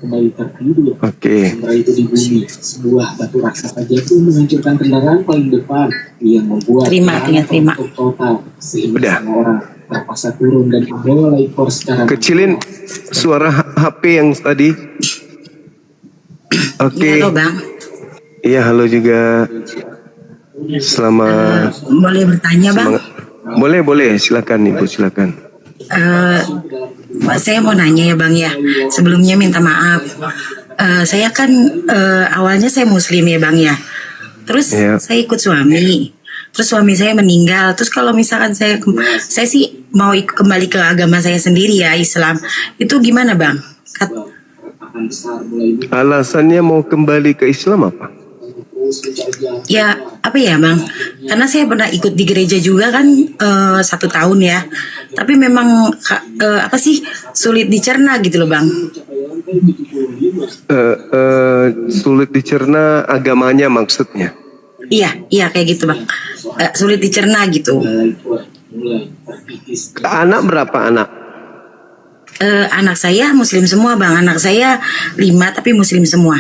Oke. Itu di bumi, sebuah batu raksasa jatuh menghancurkan kendaraan paling depan yang membuat terima. total sehingga Udah. semua orang terpaksa turun dan membawa ekor secara Kecilin suara HP yang tadi. Oke. Halo Bang. Iya, halo juga. Selamat. Boleh bertanya Bang? Boleh, silakan Ibu, silakan. Saya mau nanya ya Bang ya. Sebelumnya minta maaf. Saya kan awalnya saya Muslim ya Bang ya. Terus saya ikut suami. Terus suami saya meninggal. Terus kalau misalkan saya sih mau kembali ke agama saya sendiri ya, Islam. Itu gimana Bang? Alasannya mau kembali ke Islam apa? Ya apa ya Bang, karena saya pernah ikut di gereja juga kan 1 tahun ya, tapi memang sulit dicerna gitu loh Bang. Sulit dicerna agamanya maksudnya? Iya kayak gitu Bang, sulit dicerna gitu. Anak berapa anak? Anak saya Muslim semua Bang, anak saya 5 tapi Muslim semua.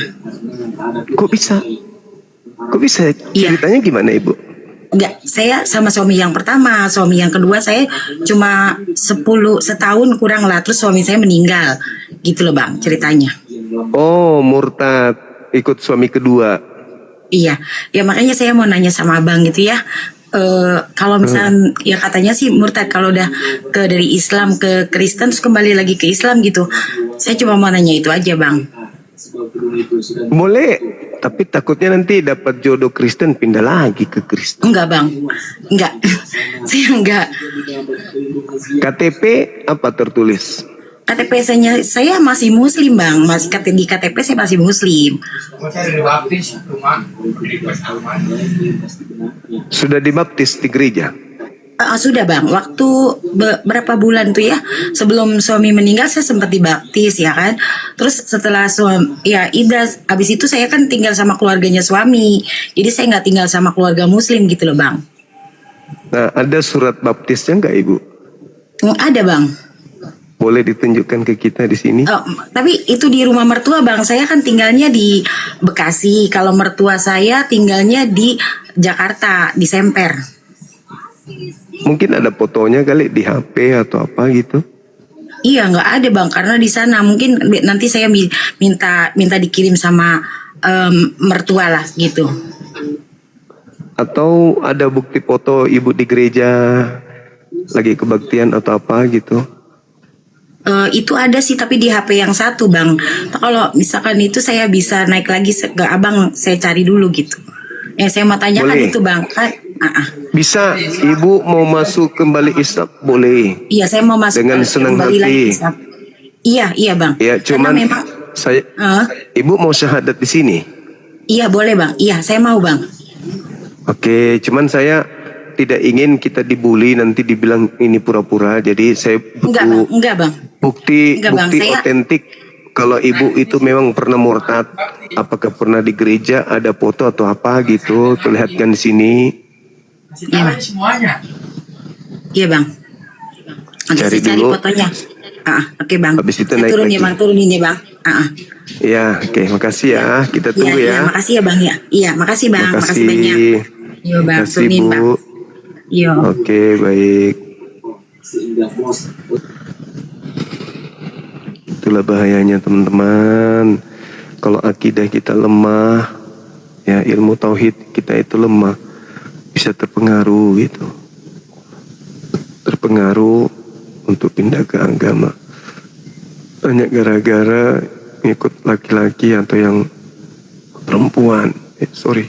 Kok bisa ceritanya gimana Ibu? Enggak, saya sama suami yang pertama, suami yang kedua saya cuma 10 setahun kurang lah, terus suami saya meninggal, gitu loh Bang ceritanya. Oh, murtad, ikut suami kedua. Iya, ya makanya saya mau nanya sama Abang gitu ya. Kalau misalnya ya katanya sih murtad kalau udah dari Islam ke Kristen terus kembali lagi ke Islam gitu. Saya cuma mau nanya itu aja Bang. Boleh, tapi takutnya nanti dapat jodoh Kristen pindah lagi ke Kristen. Enggak Bang, enggak. Saya enggak. KTP apa tertulis? KTP saya masih Muslim Bang, masih di KTP saya masih Muslim. Sudah dibaptis di gereja? Sudah Bang, waktu berapa bulan tuh ya sebelum suami meninggal saya sempat dibaptis ya kan. Terus setelah suami abis itu saya kan tinggal sama keluarganya suami, jadi saya nggak tinggal sama keluarga Muslim gitu loh Bang. Nah, ada surat baptisnya nggak Ibu? Ada Bang. Boleh ditunjukkan ke kita di sini? Tapi itu di rumah mertua Bang, saya kan tinggalnya di Bekasi, kalau mertua saya tinggalnya di Jakarta, di Semper. Mungkin ada fotonya kali di HP atau apa gitu? Iya nggak ada Bang, karena di sana mungkin nanti saya minta dikirim sama mertua lah gitu. Atau ada bukti foto Ibu di gereja lagi kebaktian atau apa gitu? Itu ada sih tapi di HP yang satu Bang. Kalau misalkan itu saya bisa naik lagi ke Abang, saya cari dulu gitu. Saya mau tanyakan itu Bang. Bisa, Ibu mau masuk kembali Islam boleh. Iya, saya mau masuk dengan senang kembali hati. lagi Islam. Iya Bang. Ya, cuman memang, Ibu mau syahadat di sini. Iya boleh Bang. Iya saya mau Bang. Oke, cuman saya tidak ingin kita dibully nanti dibilang ini pura-pura. Jadi saya butuh enggak Bang. Bukti Bang, otentik kalau Ibu itu memang pernah murtad, apakah pernah di gereja, ada foto atau apa gitu, perlihatkan di sini. Iya, Iya bang. Nanti Cari saya cari dulu. fotonya. Oke bang. Habis itu Saya naik turun lagi. ya bang, turunin ya bang. Ya, oke, makasih ya. Kita Iya, tunggu iya, ya. makasih ya bang ya. Iya, makasih bang, makasih Makasih. banyak. Iya bang, Makasih turunin bang. Bu. Iya. Oke, baik. Itulah bahayanya teman-teman. Kalau akidah kita lemah, ya ilmu tauhid kita itu lemah, bisa terpengaruh gitu. Terpengaruh untuk pindah ke agama. Hanya gara-gara ngikut laki-laki atau yang perempuan. Sorry.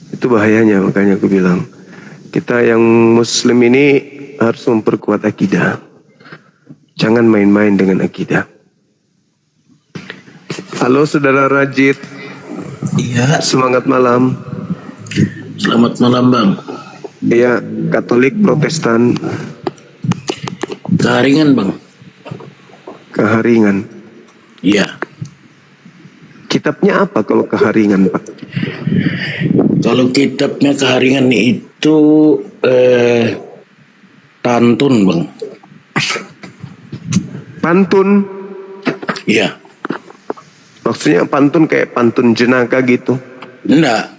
Itu bahayanya, makanya aku bilang. Kita yang muslim ini harus memperkuat akidah. Jangan main-main dengan akidah. Halo saudara Rajid. Iya. Semangat malam. Selamat malam bang. Iya, Katolik Protestan. Keharingan bang. Keharingan. Iya. Kitabnya apa kalau keharingan Pak? Kalau kitabnya keharingan itu Tantun bang. Pantun? Iya. Maksudnya pantun kayak pantun jenaka gitu? Enggak,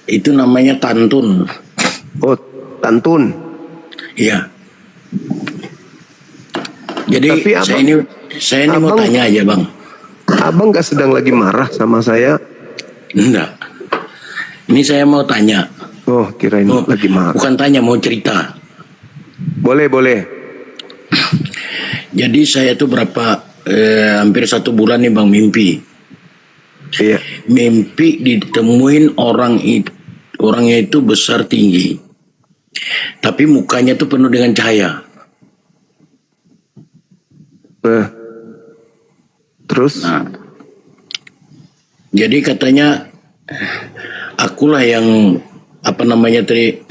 itu namanya Tantun. Oh, Tantun? Iya. Jadi Tapi saya ini mau tanya aja bang. Abang gak sedang lagi marah sama saya? Enggak. Ini saya mau tanya. Oh, kirain lagi marah. Bukan tanya, mau cerita. Boleh. Jadi saya tuh hampir 1 bulan nih bang mimpi. Iya. Mimpi ditemuin orangnya itu besar tinggi. Tapi mukanya tuh penuh dengan cahaya. Terus? Nah, jadi katanya akulah yang tadi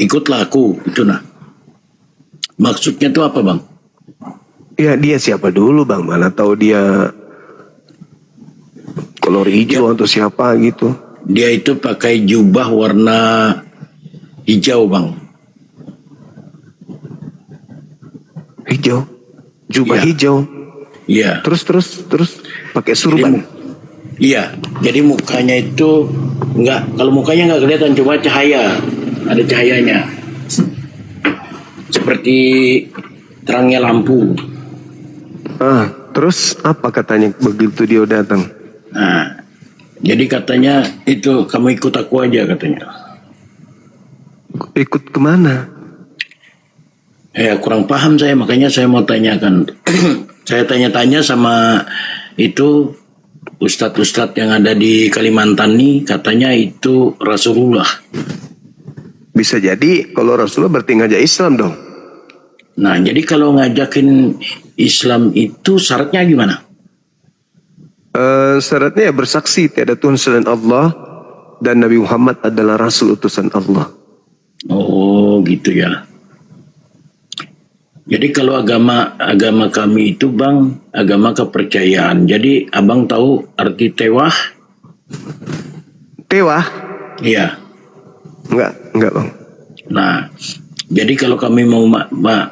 ikutlah aku itu nah. Maksudnya tuh apa bang? Ya dia siapa dulu bang? Mana tahu dia kolor hijau atau siapa gitu? Dia itu pakai jubah warna hijau bang. Hijau? Jubah hijau? Iya. Terus pakai surban? Iya. Jadi mukanya itu kalau mukanya nggak kelihatan, cuma cahaya, ada cahayanya. Seperti terangnya lampu. Terus apa katanya begitu dia datang? Nah, jadi katanya itu kamu ikut aku aja katanya. Ikut kemana? Kurang paham saya, makanya saya mau tanyakan. Saya tanya-tanya sama itu ustadz-ustadz yang ada di Kalimantan nih, katanya itu Rasulullah. Bisa jadi kalau Rasulullah berarti ngajak Islam dong. Nah, jadi kalau ngajakin Islam itu syaratnya gimana? Syaratnya ya bersaksi tiada Tuhan selain Allah dan Nabi Muhammad adalah Rasul utusan Allah. Oh, gitu ya. Jadi kalau agama kami itu bang, agama kepercayaan. Jadi abang tahu arti tewah? Tewah? Iya. Enggak bang. Nah, jadi kalau kami mau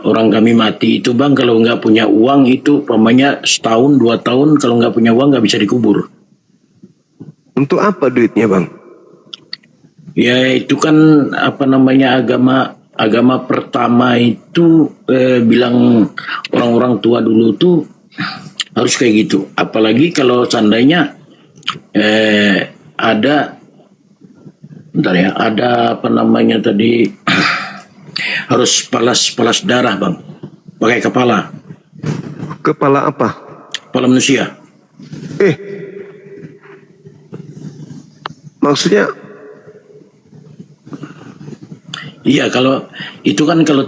orang kami mati itu bang, kalau nggak punya uang itu pamannya setahun 2 tahun, kalau nggak punya uang nggak bisa dikubur. Untuk apa duitnya bang? Ya itu kan agama pertama itu bilang orang-orang tua dulu tuh harus kayak gitu. Apalagi kalau seandainya ada tadi harus palas darah bang, pakai kepala. Kepala apa? Kepala manusia. Maksudnya? Iya, kalau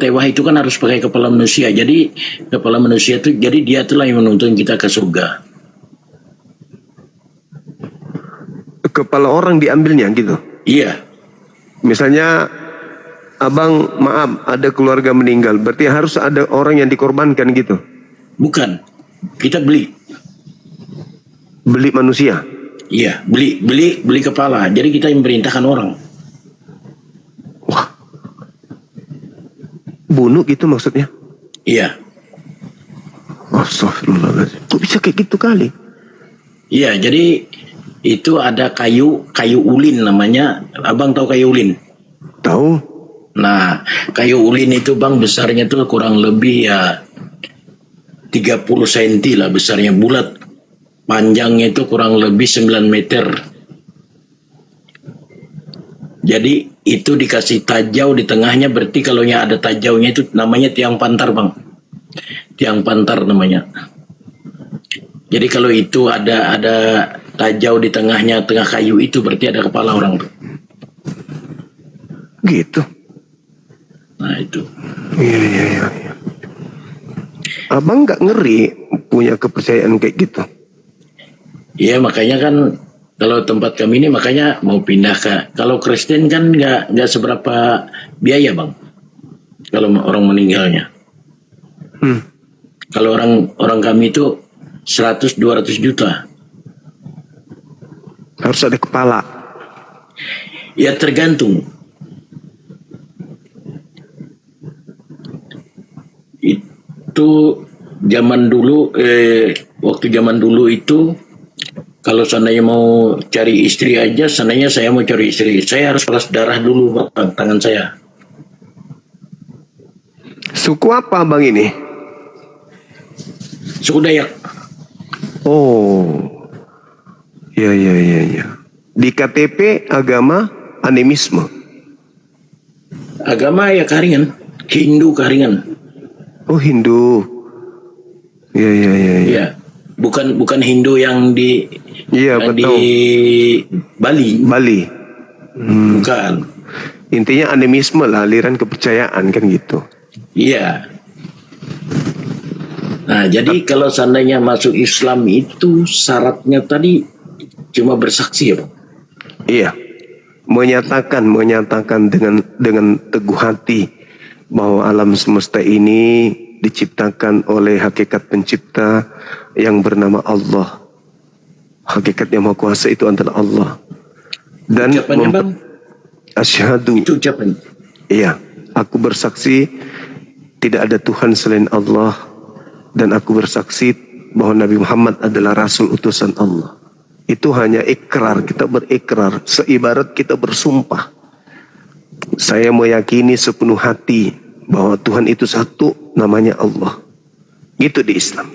tewah itu kan harus pakai kepala manusia. Jadi kepala manusia itu, jadi dia itulah yang menuntun kita ke surga. Kepala orang diambilnya gitu? Iya. Misalnya abang maaf ada keluarga meninggal, berarti harus ada orang yang dikorbankan gitu? Bukan, kita beli. Beli manusia? Iya, beli kepala. Jadi kita yang memerintahkan orang. bunuh gitu maksudnya? Iya. Astagfirullahaladzim. Kok bisa kayak gitu kali? Iya, jadi itu ada kayu ulin namanya. Abang tahu kayu ulin? Tahu. Nah, kayu ulin itu bang besarnya tuh kurang lebih ya 30 cm lah besarnya, bulat. Panjangnya itu kurang lebih 9 meter. Jadi itu dikasih tajau di tengahnya, berarti kalau ada tajaunya itu namanya tiang pantar bang. Tiang pantar namanya. Jadi kalau itu ada tajau di tengahnya, tengah kayu itu berarti ada kepala orang tuh. Gitu. Nah itu. Iya. Abang nggak ngeri punya kepercayaan kayak gitu? Iya, makanya kan kalau tempat kami ini makanya mau pindah ke. Kalau Kristen kan nggak seberapa biaya bang. Kalau orang meninggalnya. Kalau orang kami itu 100-200 juta. Harus ada kepala. Ya tergantung. Itu zaman dulu, waktu zaman dulu itu kalau seandainya mau cari istri aja, seandainya saya mau cari istri, saya harus peras darah dulu bang, tangan saya. Suku apa bang ini? Suku Dayak. Oh, iya. Di KTP agama animisme. Agama ya Karingan, Hindu Karingan. Oh Hindu. Iya. Iya, bukan Hindu yang di betul. di Bali. Bukan. Intinya animisme lah, aliran kepercayaan kan gitu. Iya. Nah, jadi kalau seandainya masuk Islam itu syaratnya tadi cuma bersaksi ya, Bang? Iya. Menyatakan dengan teguh hati bahwa alam semesta ini diciptakan oleh hakikat pencipta yang bernama Allah. Hakikat yang Maha Kuasa itu adalah Allah. Dan asyhadu. Itu ucapan. Iya, aku bersaksi tidak ada Tuhan selain Allah, dan aku bersaksi bahwa Nabi Muhammad adalah Rasul utusan Allah. Itu hanya ikrar, kita berikrar, seibarat kita bersumpah. Saya meyakini sepenuh hati bahwa Tuhan itu satu, namanya Allah. Gitu di Islam.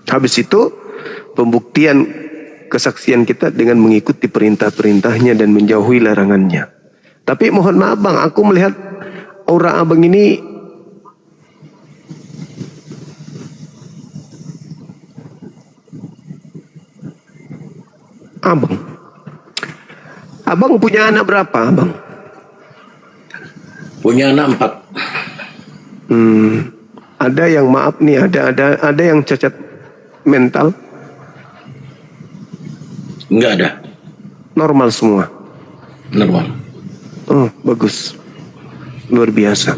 Habis itu pembuktian kesaksian kita dengan mengikuti perintah-perintahnya dan menjauhi larangannya. Tapi mohon maaf bang, aku melihat aura abang ini Abang punya anak berapa, Abang? Punya anak 4. Ada yang maaf nih, ada yang cacat mental? Enggak ada. Normal semua. Normal. Oh, bagus. Luar biasa.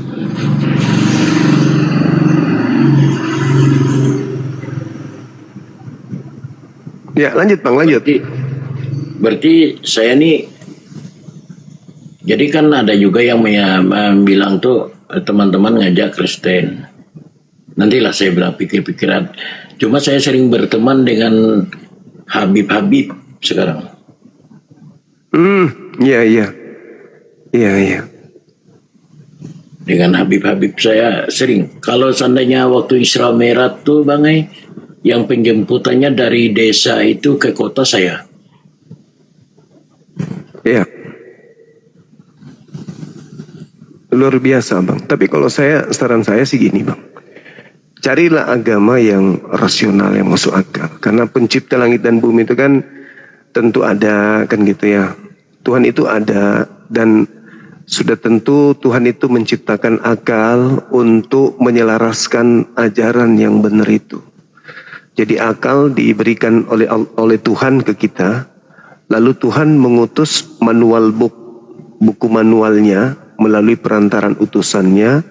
Ya, lanjut Bang, lanjut. Berarti saya nih, jadi kan ada juga yang bilang tuh teman-teman ngajak Kristen. Nantilah saya bilang pikir-pikiran. Cuma saya sering berteman dengan Habib-Habib sekarang. Iya. Dengan Habib-Habib saya sering. Kalau seandainya waktu Isra Mi'raj tuh Bang yang penjemputannya dari desa itu ke kota saya. Iya. Luar biasa Bang. Tapi kalau saran saya sih gini Bang. Carilah agama yang rasional, yang masuk akal. Karena pencipta langit dan bumi itu kan tentu ada kan gitu ya. Tuhan itu ada, dan sudah tentu Tuhan itu menciptakan akal untuk menyelaraskan ajaran yang benar itu. Jadi akal diberikan oleh Tuhan ke kita, lalu Tuhan mengutus buku manualnya melalui perantaran utusannya,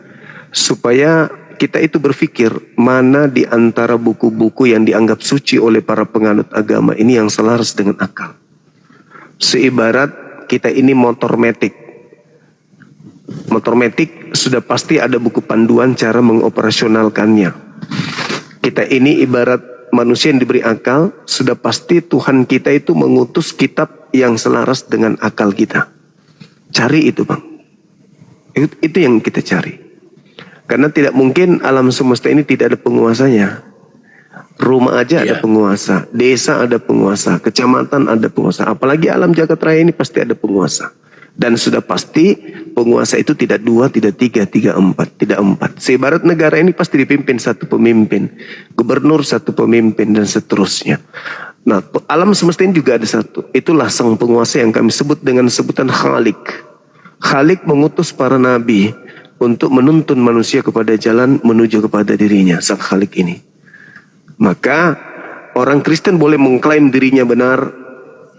supaya kita itu berpikir mana di antara buku-buku yang dianggap suci oleh para penganut agama ini yang selaras dengan akal. Seibarat kita ini motor metik sudah pasti ada buku panduan cara mengoperasionalkannya. Kita ini ibarat manusia yang diberi akal, sudah pasti Tuhan kita itu mengutus kitab yang selaras dengan akal kita. Cari itu Bang. Itu yang kita cari. Karena tidak mungkin alam semesta ini tidak ada penguasanya. Rumah aja ada penguasa, desa ada penguasa, kecamatan ada penguasa. Apalagi alam jagat raya ini pasti ada penguasa. Dan sudah pasti penguasa itu tidak 2, tidak 3, tidak 4. Sebarat negara ini pasti dipimpin satu pemimpin, gubernur satu pemimpin, dan seterusnya. Nah, alam semesta ini juga ada satu. Itulah sang penguasa yang kami sebut dengan sebutan Khalik. Khalik mengutus para nabi untuk menuntun manusia kepada jalan menuju kepada dirinya, sang Khalik ini. Maka orang Kristen boleh mengklaim dirinya benar,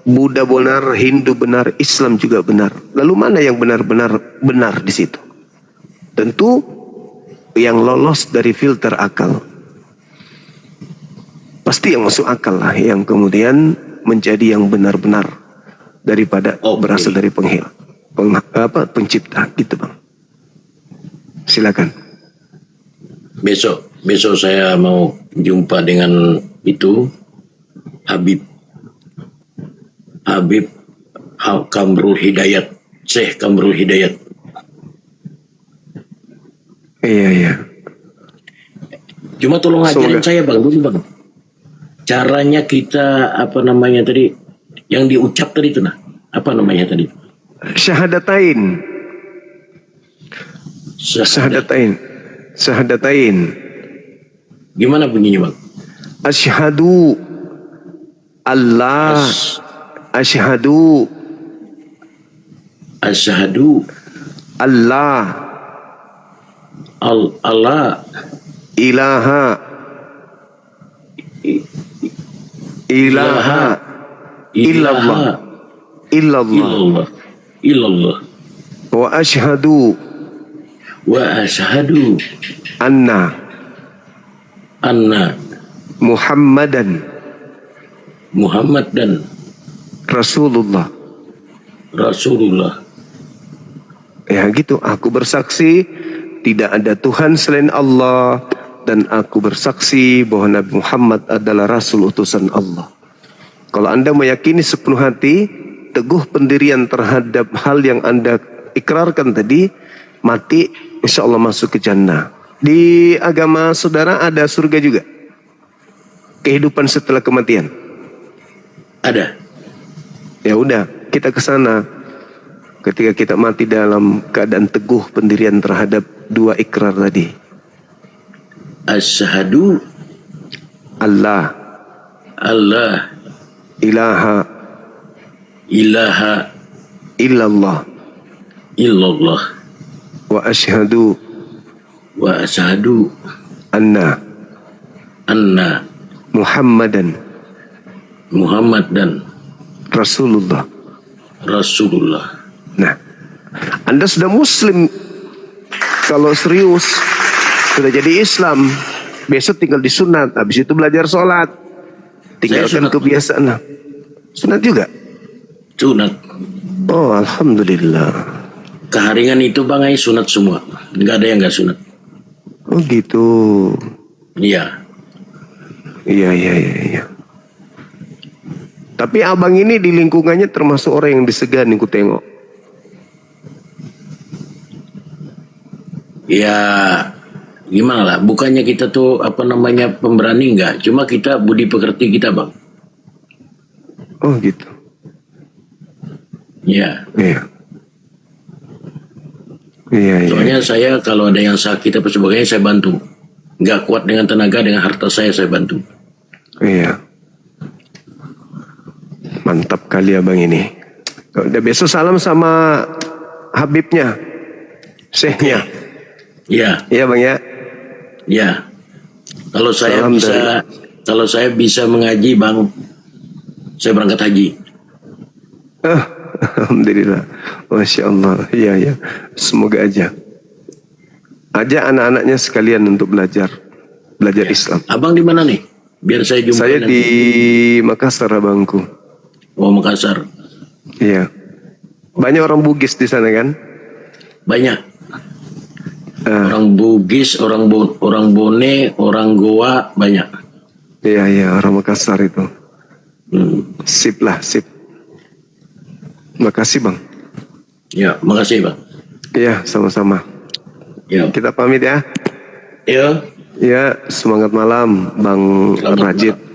Buddha benar, Hindu benar, Islam juga benar. Lalu mana yang benar-benar benar di situ? Tentu yang lolos dari filter akal. Pasti yang masuk akal lah, yang kemudian menjadi yang benar-benar daripada berasal dari pencipta gitu Bang. Silakan. Besok saya mau jumpa dengan itu Habib Kamrul Hidayat, Syekh Kamrul Hidayat. Iya. Cuma tolong ajarin saya Bang dulu Bang. Caranya kita tadi yang diucap tadi itu apa namanya tadi? Syahadatain. Gimana bunyinya Bang? Asyhadu Allah, asyhadu Allah, Allah ilaha illallah wa asyhadu anna Muhammadan Rasulullah. Ya gitu, aku bersaksi tidak ada Tuhan selain Allah, dan aku bersaksi bahwa Nabi Muhammad adalah Rasul utusan Allah. Kalau Anda meyakini sepenuh hati, teguh pendirian terhadap hal yang Anda ikrarkan tadi, mati insya Allah masuk ke jannah. Di agama saudara ada surga juga? Kehidupan setelah kematian? Ada. Ya udah, kita ke sana. Ketika kita mati dalam keadaan teguh pendirian terhadap 2 ikrar tadi. Asyhadu Allah ilaha illallah wa asyhadu anna Muhammadan Rasulullah. Nah, Anda sudah Muslim. Kalau serius sudah jadi Islam, besok tinggal disunat, habis itu belajar sholat, tinggalkan kebiasaan. Sunat juga? Sunat. Oh, alhamdulillah. Keharingan itu Bang sunat semua, nggak ada yang nggak sunat. Oh gitu. Iya. Tapi abang ini di lingkungannya termasuk orang yang disegani ku tengok. Ya gimana lah, bukannya kita tuh pemberani enggak, cuma kita budi pekerti kita Bang. Oh gitu. Iya. Soalnya saya kalau ada yang sakit apa sebagainya saya bantu. Nggak kuat dengan tenaga, dengan harta saya bantu. Iya. Mantap kali abang ini. Udah besok salam sama Habibnya, Syekhnya. Iya. Iya bang ya. Iya. Kalau saya bisa mengaji Bang, saya berangkat haji. Alhamdulillah. Masya Allah. Iya. Semoga aja. Ajak anak-anaknya sekalian untuk belajar Islam. Abang di mana nih? Biar saya jumpa. Saya di Makassar abangku. Oh Makassar. Iya. Banyak orang Bugis di sana kan? Banyak. orang Bugis, orang Bone, orang Goa banyak. Iya, orang Makassar itu. Sip lah, sip. Makasih Bang. Ya, makasih Bang. Iya, sama-sama. Ya. Kita pamit ya. Ya. Ya, semangat malam Bang Rajid.